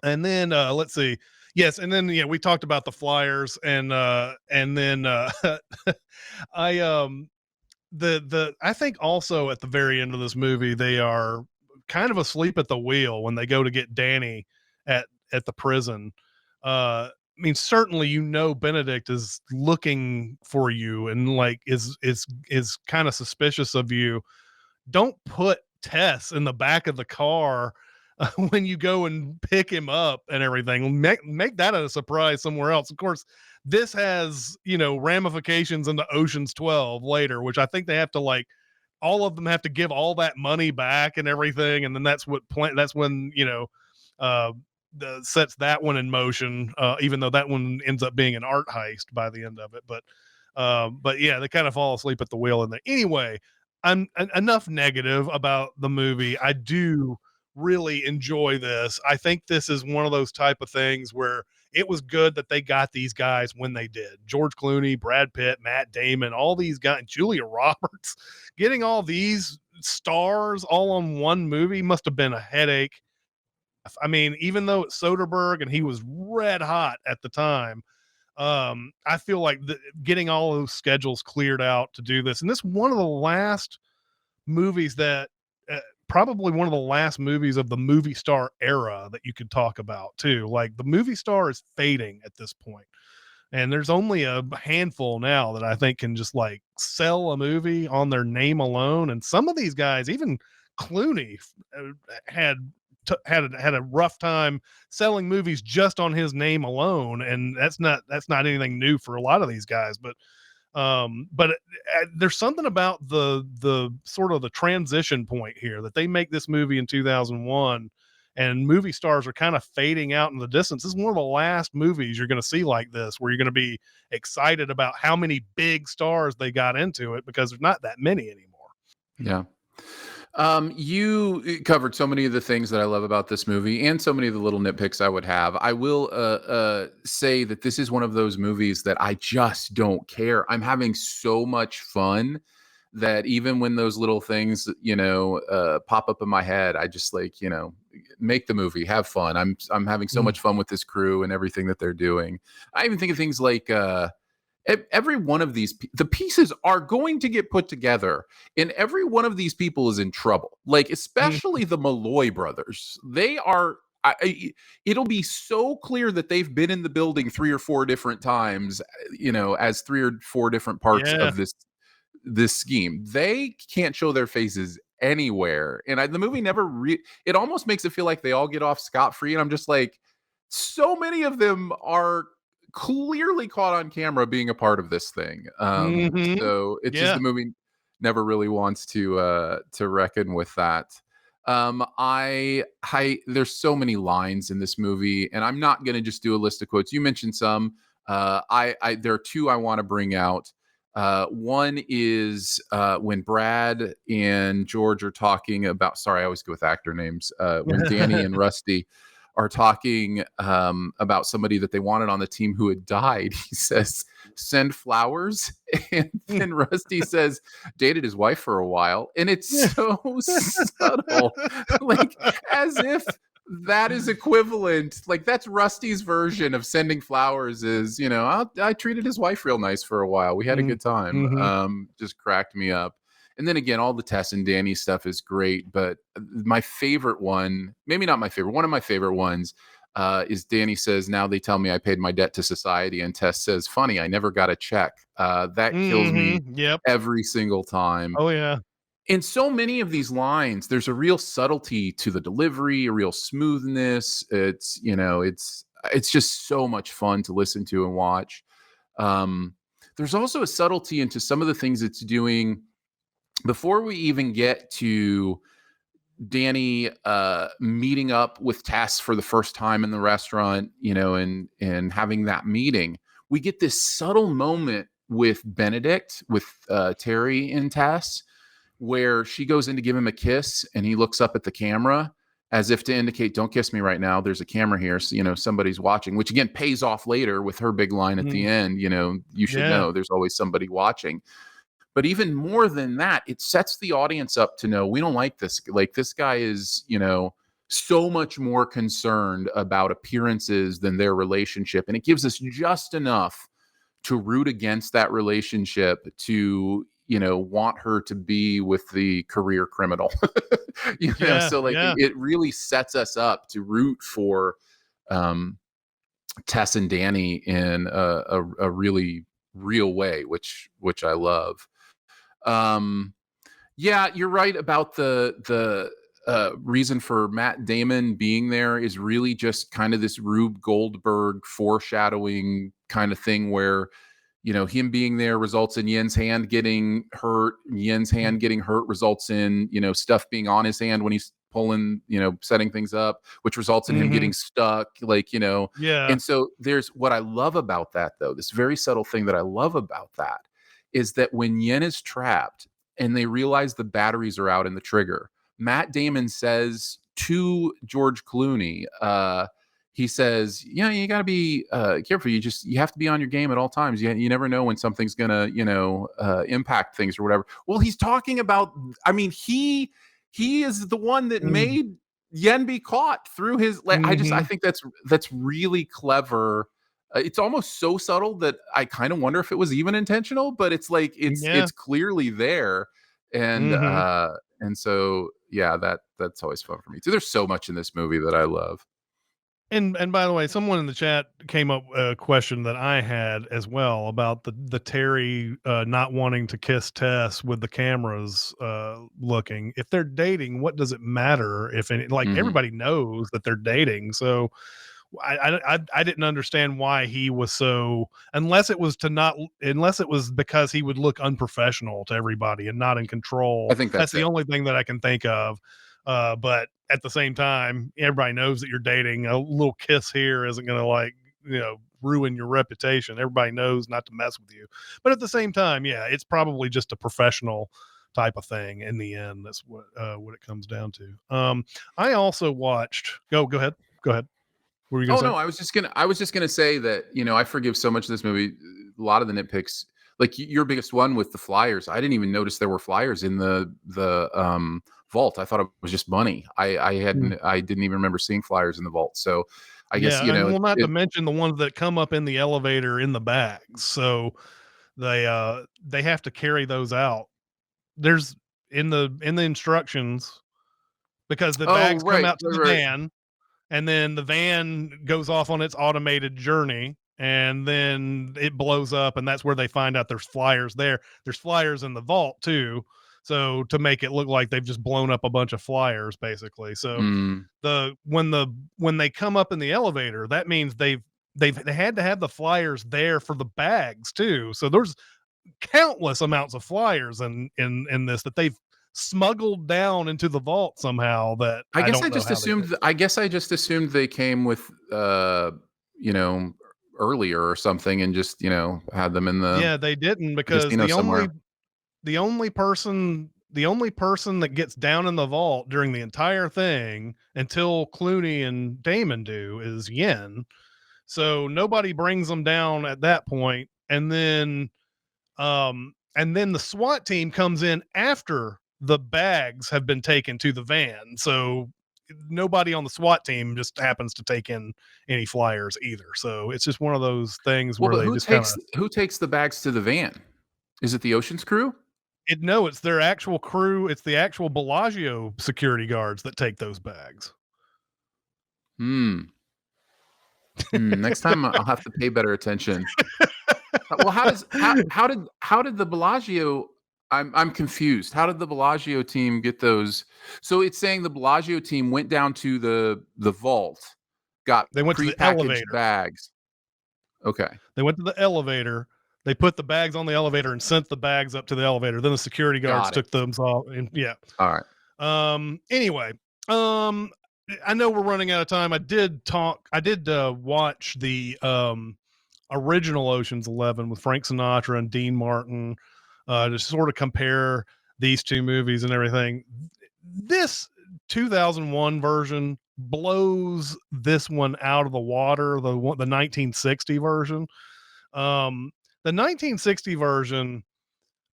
then let's see. Yes, and then yeah, we talked about the flyers and then I the I think also at the very end of this movie they are kind of asleep at the wheel when they go to get Danny at the prison. I mean, certainly Benedict is looking for you and like is kind of suspicious of you. Don't put Tess in the back of the car when you go and pick him up and everything. Make that a surprise somewhere else. Of course, this has ramifications into Ocean's 12 later, which I think they have to like all of them have to give all that money back and everything, and then that's when uh, sets that one in motion. Even though that one ends up being an art heist by the end of it, but yeah, they kind of fall asleep at the wheel in there. Anyway, enough negative about the movie. I do really enjoy this. I think this is one of those type of things where it was good that they got these guys when they did. George Clooney, Brad Pitt, Matt Damon, all these guys, Julia Roberts, getting all these stars all on one movie must have been a headache. I mean, even though it's Soderbergh and he was red hot at the time, I feel like getting all those schedules cleared out to do this, and this one of the last movies that probably one of the last movies of the movie star era that you could talk about too. Like the movie star is fading at this point, and there's only a handful now that I think can just like sell a movie on their name alone. And some of these guys, even Clooney, had had a rough time selling movies just on his name alone, and that's not anything new for a lot of these guys. But there's something about the sort of the transition point here that they make this movie in 2001 and movie stars are kind of fading out in the distance. This is one of the last movies you're going to see like this where you're going to be excited about how many big stars they got into it, because there's not that many anymore. Yeah. You covered so many of the things that I love about this movie and so many of the little nitpicks I would have. I will say that this is one of those movies that I just don't care. I'm having so much fun that even when those little things, pop up in my head, I just make the movie, have fun. I'm having so much fun with this crew and everything that they're doing. I even think of things like every one of these, the pieces are going to get put together, and every one of these people is in trouble. Like, especially the Malloy brothers. They are, it'll be so clear that they've been in the building 3 or 4 different times, as 3 or 4 different parts of this scheme. They can't show their faces anywhere. And the movie never it almost makes it feel like they all get off scot-free. And I'm just like, so many of them are clearly caught on camera being a part of this thing. So it's just the movie never really wants to reckon with that. There's so many lines in this movie, and I'm not going to just do a list of quotes. You mentioned some. There are 2 I want to bring out. One is when Brad and George are talking about, sorry, I always go with actor names. When Danny and Rusty are talking about somebody that they wanted on the team who had died, he says, send flowers. And then Rusty says, dated his wife for a while. And it's so subtle, like as if that is equivalent. Like, that's Rusty's version of sending flowers is, I treated his wife real nice for a while. We had a good time. Just cracked me up. And then again, all the Tess and Danny stuff is great. But my favorite one, maybe not my favorite, one of my favorite ones is Danny says, now they tell me I paid my debt to society. And Tess says, funny, I never got a check. That kills me every single time. Oh, yeah. In so many of these lines, there's a real subtlety to the delivery, a real smoothness. It's, it's just so much fun to listen to and watch. There's also a subtlety into some of the things it's doing before we even get to Danny meeting up with Tess for the first time in the restaurant, and having that meeting. We get this subtle moment with Benedict, with Terry and Tess, where she goes in to give him a kiss and he looks up at the camera as if to indicate, don't kiss me right now. There's a camera here. So, somebody's watching, which again pays off later with her big line at the end. You should know there's always somebody watching. But even more than that, it sets the audience up to know we don't like this. Like, this guy is, so much more concerned about appearances than their relationship. And it gives us just enough to root against that relationship, to, want her to be with the career criminal. So it really sets us up to root for Tess and Danny in a really real way, which I love. You're right about the reason for Matt Damon being there is really just kind of this Rube Goldberg foreshadowing kind of thing where, him being there results in Yen's hand getting hurt. Yen's hand getting hurt results in, stuff being on his hand when he's pulling, setting things up, which results in him getting stuck, And so there's what I love about that, though, this very subtle thing that I love about that is that when Yen is trapped and they realize the batteries are out in the trigger, Matt Damon says to George Clooney, he says, you got to be careful. You have to be on your game at all times. You never know when something's going to, impact things or whatever. Well, he's talking about, he is the one that made Yen be caught through his, I think that's really clever. It's almost so subtle that I kind of wonder if it was even intentional, but it's like, it's clearly there. And so, that's always fun for me too. There's so much in this movie that I love. And by the way, someone in the chat came up with a question that I had as well about the Terry not wanting to kiss Tess with the cameras looking. If they're dating, what does it matter if any? Like, everybody knows that they're dating, so I didn't understand why he was so, unless it was because he would look unprofessional to everybody and not in control. I think that's the only thing that I can think of. But at the same time, everybody knows that you're dating. A little kiss here isn't going to ruin your reputation. Everybody knows not to mess with you. But at the same time, it's probably just a professional type of thing in the end. That's what it comes down to. I also watched, go ahead. What were you gonna say? No, I was just gonna say that, I forgive so much of this movie. A lot of the nitpicks, like your biggest one with the flyers. I didn't even notice there were flyers in the vault. I thought it was just money. I didn't even remember seeing flyers in the vault. So I guess, Yeah, and we'll not to it mention the ones that come up in the elevator in the bags. So they have to carry those out. There's in the instructions because the Oh, bags come right, out to right, the right. van and then the van goes off on its automated journey and then it blows up and that's where they find out there's flyers there. There's flyers in the vault too. So to make it look like they've just blown up a bunch of flyers basically. So Mm. when they come up in the elevator, that means they had to have the flyers there for the bags too. So there's countless amounts of flyers in this that they've smuggled down into the vault somehow that I don't know how they did. I guess I just assumed they came with, you know, earlier or something and just, had them in Yeah, they didn't the because casino somewhere. the only person that gets down in the vault during the entire thing until Clooney and Damon do is Yen. So nobody brings them down at that point, and then the SWAT team comes in after the bags have been taken to the van. So nobody on the SWAT team just happens to take in any flyers either. So it's just one of those things Well, where but they just kind of who takes the bags to the van? Is it the Ocean's crew? no, it's their actual crew. It's the actual Bellagio security guards that take those bags. Hmm. Next time I'll have to pay better attention. Well, how did the Bellagio? I'm confused. How did the Bellagio team get those? So it's saying the Bellagio team went down to the vault, got They went to the prepackaged elevator. bags. Okay, They went to the elevator. They put the bags on the elevator and sent the bags up to the elevator. Then the security guards got it. took them off. And yeah. All right. Anyway, um, I know we're running out of time. I did watch the original Ocean's 11 with Frank Sinatra and Dean Martin to sort of compare these two movies and everything. This 2001 version blows this one out of the water. The 1960 version. The 1960 version,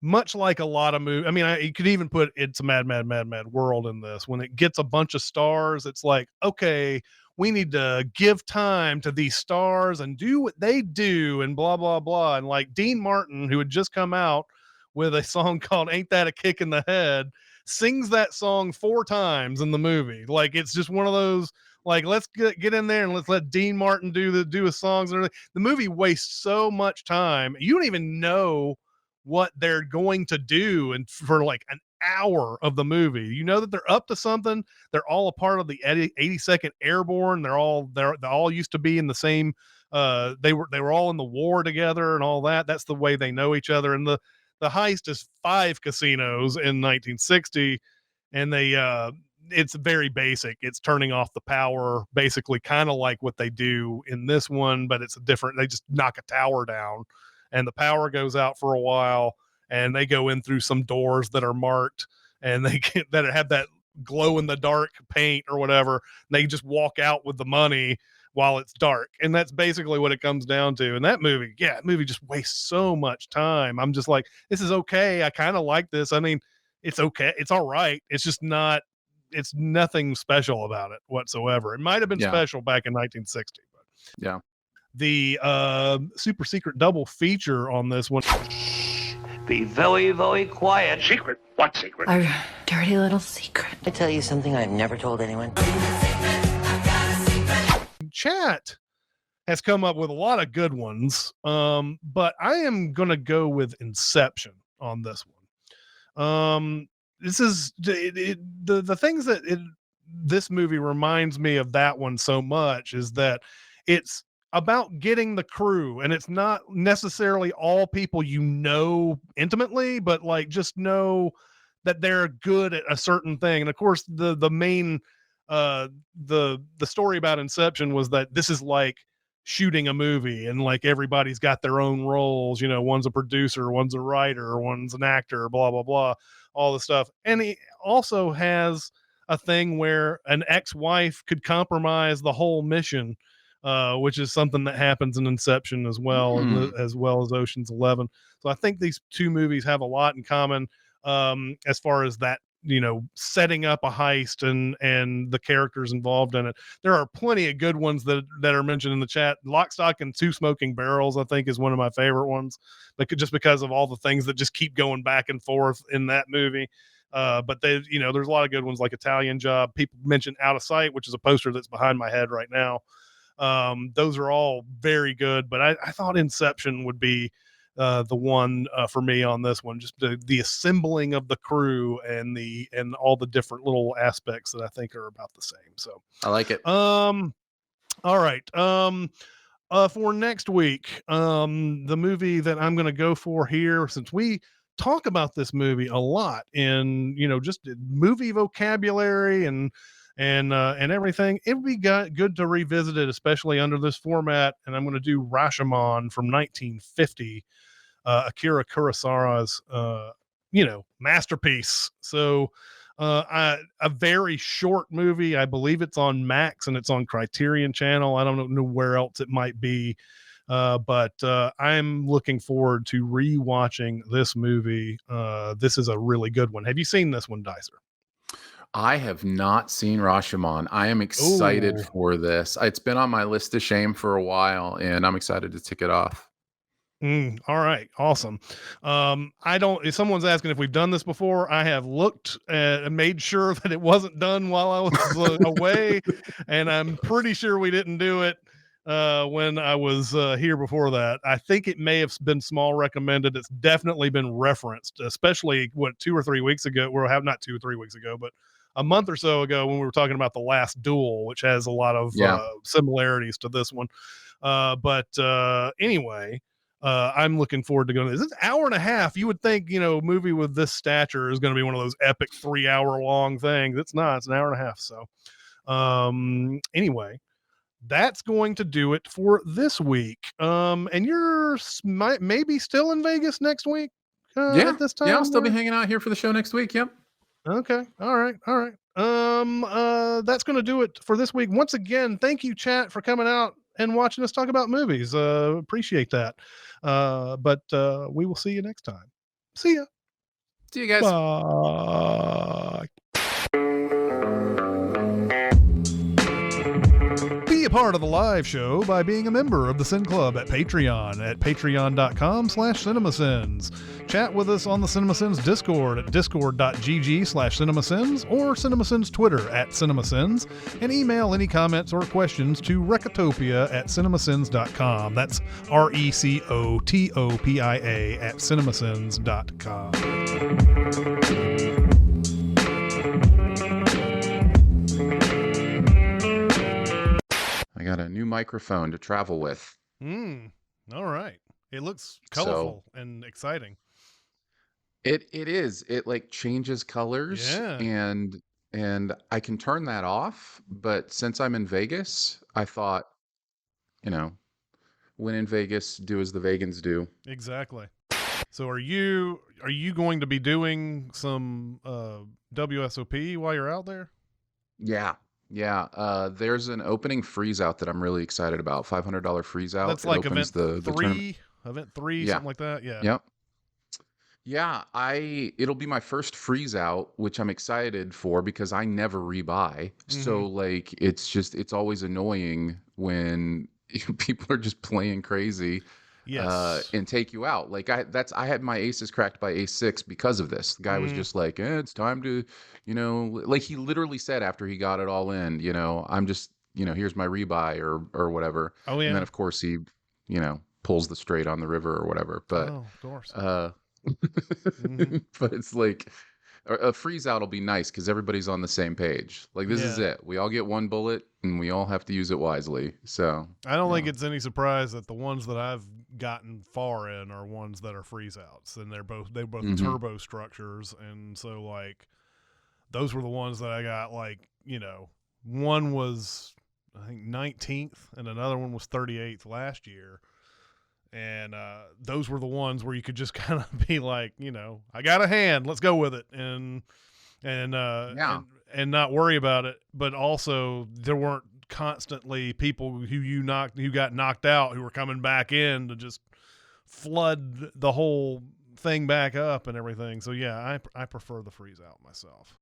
much like a lot of movies, I mean, you could even put It's a Mad, Mad, Mad, Mad World in this. When it gets a bunch of stars, it's like, okay, we need to give time to these stars and do what they do and blah, blah, blah. And like Dean Martin, who had just come out with a song called Ain't That a Kick in the Head, sings that song 4 times in the movie. Like, it's just one of those, like, let's get in there and let's let Dean Martin do his songs and everything. The movie wastes so much time. You don't even know what they're going to do and for like an hour of the movie. You know that they're up to something. They're all a part of the 82nd Airborne. They all used to be in the same they were all in the war together and all that. That's the way they know each other. And the heist is 5 casinos in 1960 and it's very basic. It's turning off the power, basically kind of like what they do in this one, but it's different. They just knock a tower down and the power goes out for a while and they go in through some doors that are marked and that have that glow in the dark paint or whatever. They just walk out with the money while it's dark. And that's basically what it comes down to. And that movie just wastes so much time. I'm just like, this is okay. I kind of like this. I mean, it's okay. It's all right. It's nothing special about it whatsoever. It might have been special back in 1960, but yeah. The super secret double feature on this one. Be very, very quiet. Secret? What secret? Our dirty little secret. I tell you something I've never told anyone. Chat has come up with a lot of good ones, but I am gonna go with Inception on this one. This is the things that this movie reminds me of that one so much is that it's about getting the crew, and it's not necessarily all people you know intimately, but like just know that they're good at a certain thing. And of course, the main the story about Inception was that this is like shooting a movie and like everybody's got their own roles, one's a producer, one's a writer, one's an actor, blah blah blah, all the stuff. And he also has a thing where an ex-wife could compromise the whole mission, which is something that happens in Inception as well, as well as Ocean's 11. So I think these two movies have a lot in common as far as that setting up a heist and the characters involved in it. There are plenty of good ones that are mentioned in the chat. Lock, Stock, and Two Smoking Barrels, I think, is one of my favorite ones, just because of all the things that just keep going back and forth in that movie. But there's a lot of good ones like Italian Job. People mentioned Out of Sight, which is a poster that's behind my head right now. Those are all very good, but I thought Inception would be the one for me on this one. Just the assembling of the crew and all the different little aspects that I think are about the same. So I like it. All right. For next week, the movie that I'm going to go for here, since we talk about this movie a lot in just movie vocabulary and everything, it would be good to revisit it, especially under this format. And I'm going to do Rashomon from 1950, Akira Kurosawa's masterpiece. So a very short movie. I believe it's on Max and it's on Criterion Channel. I don't know where else it might be. But I'm looking forward to rewatching this movie. This is a really good one. Have you seen this one, Dicer? I have not seen Rashomon. I am excited for this. It's been on my list of shame for a while, and I'm excited to tick it off. All right. Awesome. If someone's asking if we've done this before, I have looked and made sure that it wasn't done while I was away. And I'm pretty sure we didn't do it when I was here before that. I think it may have been small recommended. It's definitely been referenced, especially 2 or 3 weeks ago. Not 2 or 3 weeks ago, but a month or so ago when we were talking about The Last Duel, which has a lot of similarities to this one. Anyway, I'm looking forward to going. This is an hour and a half. You would think, a movie with this stature is going to be one of those epic 3-hour long things. It's not. It's an hour and a half. So, anyway, that's going to do it for this week. And you're maybe still in Vegas next week. At this time. Yeah, I'll still be hanging out here for the show next week. Yep. Okay. All right. That's going to do it for this week. Once again, thank you, chat, for coming out and watching us talk about movies. Appreciate that. But we will see you next time. See ya. See you guys. Bye. Be a part of the live show by being a member of the Sin Club at Patreon at patreon.com/cinemasins. Chat with us on the Cinemasins Discord at discord.gg/cinemasins or Cinemasins Twitter at Cinemasins, and email any comments or questions to Recotopia at cinemasins.com. That's RECOTOPIA at cinemasins.com. I got a new microphone to travel with. All right. It looks colorful and exciting. It is. It like changes colors, and I can turn that off. But since I'm in Vegas, I thought, when in Vegas, do as the Vegans do. Exactly. So are you going to be doing some WSOP while you're out there? Yeah. There's an opening freeze out that I'm really excited about. $500 freeze out. That's like event three, something like that. Yeah. Yep. Yeah, it'll be my first freeze out, which I'm excited for because I never rebuy. So like it's always annoying when people are just playing crazy and take you out. Like I had my aces cracked by ace 6 because of this. The guy was just like, it's time to, like he literally said after he got it all in, I'm just, here's my rebuy or whatever. Oh yeah. And then of course he, pulls the straight on the river or whatever. But of course. But it's like a freeze out will be nice because everybody's on the same page. Like this is it. We all get one bullet and we all have to use it wisely. So I don't think it's any surprise that the ones that I've gotten far in are ones that are freeze outs, and they're both turbo structures. And so like those were the ones that I got, like, one was I think 19th and another one was 38th last year. And those were the ones where you could just kind of be like, I got a hand, let's go with it, and not worry about it. But also, there weren't constantly people who got knocked out who were coming back in to just flood the whole thing back up and everything. So yeah, I prefer the freeze out myself.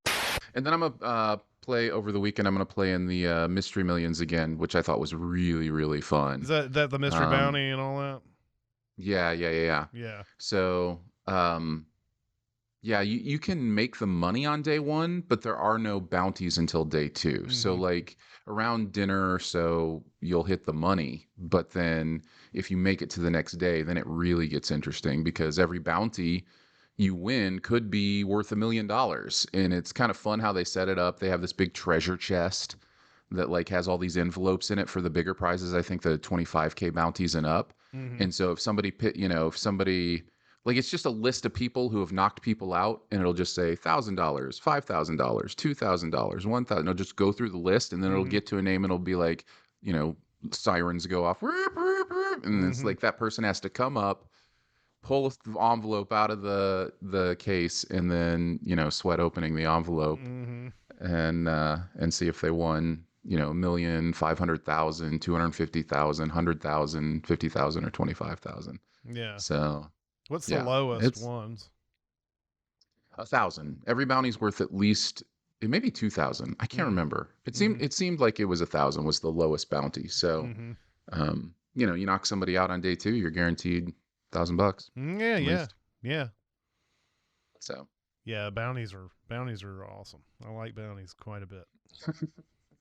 And then I'm gonna play over the weekend. I'm gonna play in the Mystery Millions again, which I thought was really, really fun. Is that the mystery bounty and all that? Yeah. Yeah. So yeah, you can make the money on day one, but there are no bounties until day two. So like around dinner or so, you'll hit the money. But then if you make it to the next day, then it really gets interesting because every bounty you win could be worth $1 million. And it's kind of fun how they set it up. They have this big treasure chest that like has all these envelopes in it for the bigger prizes. I think the 25K bounties and up. And so if somebody like it's just a list of people who have knocked people out, and it'll just say $1,000, $5,000, $2,000, $1,000. It'll just go through the list, and then it'll get to a name, and it'll be like, sirens go off, and it's like that person has to come up, pull the envelope out of the case, and then sweat opening the envelope, and see if they won. 1,000,000, 500,000, 250,000, 100,000, 50,000, or 25,000. Yeah. So. What's the lowest ones? 1,000. Every bounty's worth at least, it may be 2,000. I can't remember. It seemed like it was 1,000 was the lowest bounty. So, you knock somebody out on day two, you're guaranteed $1,000. Yeah. So. Yeah, bounties are awesome. I like bounties quite a bit.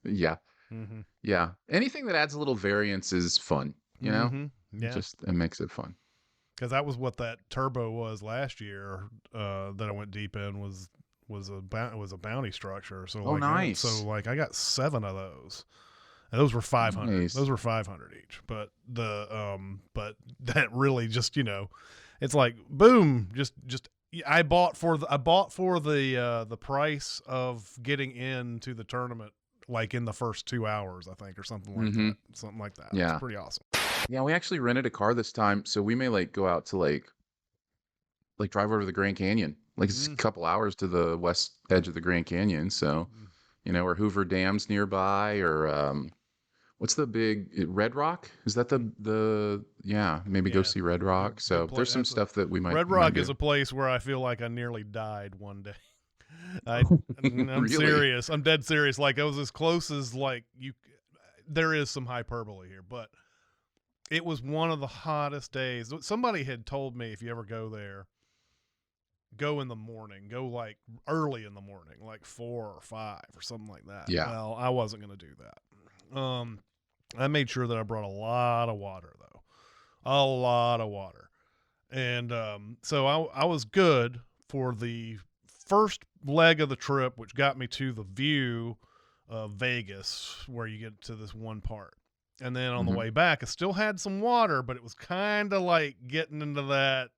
Yeah. Yeah. Anything that adds a little variance is fun. Yeah. It makes it fun. Because that was what that turbo was last year that I went deep in was a bounty structure. So nice. So like I got 7 of those, and those were 500. Nice. Those were 500 each. But but that really just it's like boom, just I bought for the price of getting into the tournament like in the first 2 hours, I think, or something like that. Something like that. Yeah. It's pretty awesome. Yeah, we actually rented a car this time, so we may go out to drive over to the Grand Canyon. It's a couple hours to the west edge of the Grand Canyon. So, or Hoover Dam's nearby, or what's the big Red Rock? Is that maybe go see Red Rock. So there's some stuff that we might. Red Rock is a place where I feel like I nearly died one day. I'm Really? serious. I'm dead serious. Like I was as close as there is some hyperbole here, but it was one of the hottest days. Somebody had told me if you ever go there, go in the morning, go early in the morning, 4 or 5 or something like that. Yeah. Well, I wasn't going to do that. I made sure that I brought a lot of water though, a lot of water. And, so I was good for the first leg of the trip, which got me to the view of Vegas where you get to this one part. And then on the way back, I still had some water, but it was kind of like getting into that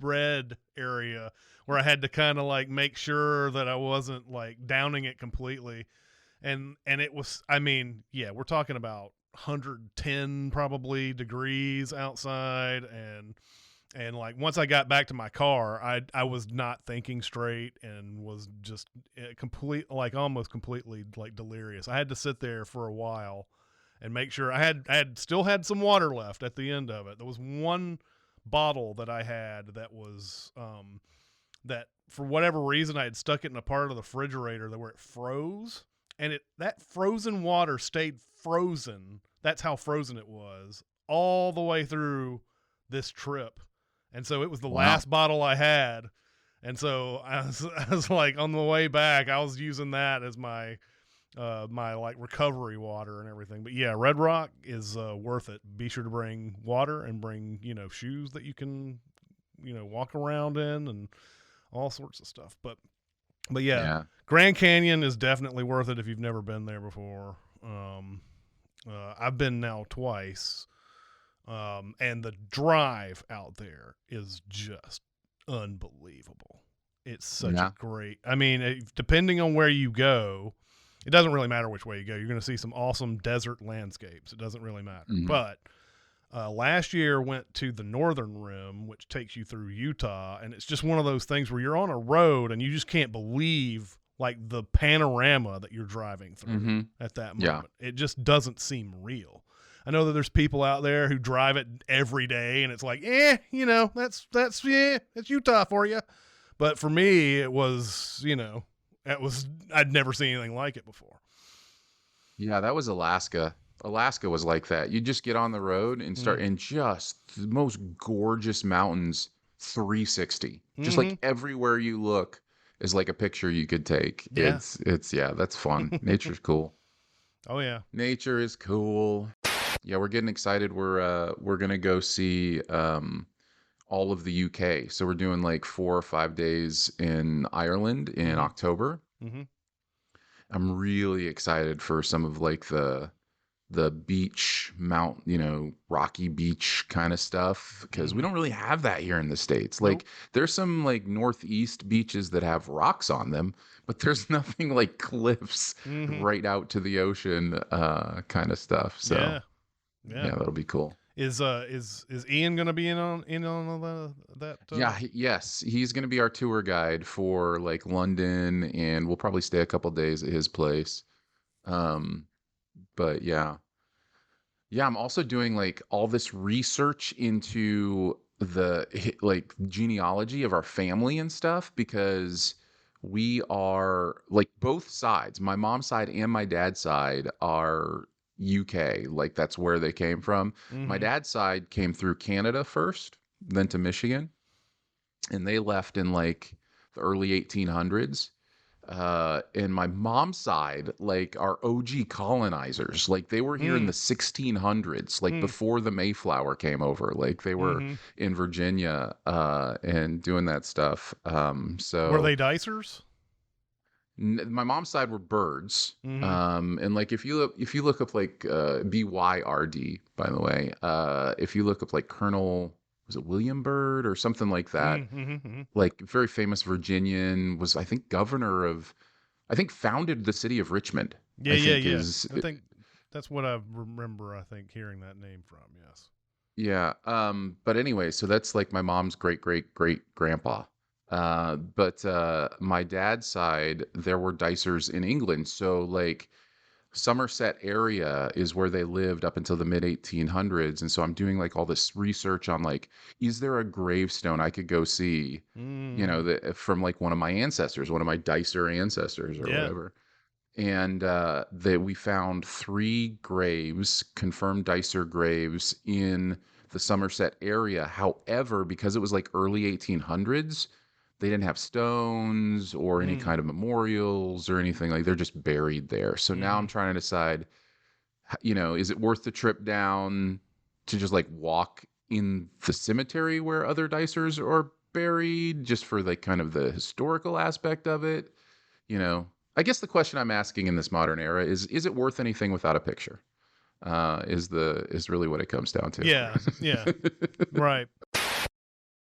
red area where I had to kind of make sure that I wasn't downing it completely. And it was, we're talking about 110 probably degrees outside. And once I got back to my car, I was not thinking straight and was just almost completely delirious. I had to sit there for a while and make sure I had still had some water left at the end of it. There was one bottle that I had that was that for whatever reason I had stuck it in a part of the refrigerator where it froze, and that frozen water stayed frozen. That's how frozen it was all the way through this trip. And so it was the last bottle I had. And so I was on the way back, I was using that as my recovery water and everything. But yeah, Red Rock is worth it. Be sure to bring water and bring, shoes that you can, walk around in and all sorts of stuff. But yeah, Grand Canyon is definitely worth it if you've never been there before. I've been now twice. And the drive out there is just unbelievable. It's such a great, depending on where you go, it doesn't really matter which way you go. You're going to see some awesome desert landscapes. It doesn't really matter. But last year went to the Northern Rim, which takes you through Utah. And it's just one of those things where you're on a road and you just can't believe the panorama that you're driving through at that moment. It just doesn't seem real. I know that there's people out there who drive it every day, and it's like, that's it's Utah for you. But for me, it was, I'd never seen anything like it before. Yeah, that was Alaska. Alaska was like that. You just get on the road and start in just the most gorgeous mountains, 360. Just like everywhere you look is like a picture you could take. Yeah. That's fun. Nature's cool. Oh yeah. Nature is cool. Yeah, we're getting excited. We're gonna go see all of the UK. So we're doing like 4 or 5 days in Ireland in October. Mm-hmm. I'm really excited for some of like the beach rocky beach kind of stuff, because we don't really have that here in the States. Like there's some like northeast beaches that have rocks on them, but there's nothing like cliffs right out to the ocean kind of stuff. So yeah, that'll be cool. Is Ian gonna be in on that? Yes, he's gonna be our tour guide for like London, and we'll probably stay a couple days at his place. But yeah, I'm also doing like all this research into the like genealogy of our family and stuff, because we are like both sides, my mom's side and my dad's side are UK. Like that's where they came from. My dad's side came through Canada first, then to Michigan, and they left in like the early 1800s. And my mom's side, like, are OG colonizers. Like they were here in the 1600s, like before the Mayflower came over. Like they were in Virginia and doing that stuff. So were they dicers? My mom's side were birds. And like if you look up like BYRD, by the way, if you look up like Colonel, was it William Byrd or something like that? Like very famous Virginian, was I think founded the city of Richmond. Yeah. I think that's what I remember. I think hearing that name from. Yes. Yeah. But anyway, so that's like my mom's great grandpa. But my dad's side, there were dicers in England. So like Somerset area is where they lived up until the mid 1800s. And so I'm doing like all this research on like, is there a gravestone I could go see, from like one of my ancestors, one of my dicer ancestors or whatever. And we found 3 graves, confirmed dicer graves in the Somerset area. However, because it was like early 1800s, they didn't have stones or any kind of memorials or anything. Like they're just buried there. So now I'm trying to decide, is it worth the trip down to just like walk in the cemetery where other dicers are buried, just for like kind of the historical aspect of it? I guess the question I'm asking in this modern era is it worth anything without a picture? Is really what it comes down to. Yeah. Right.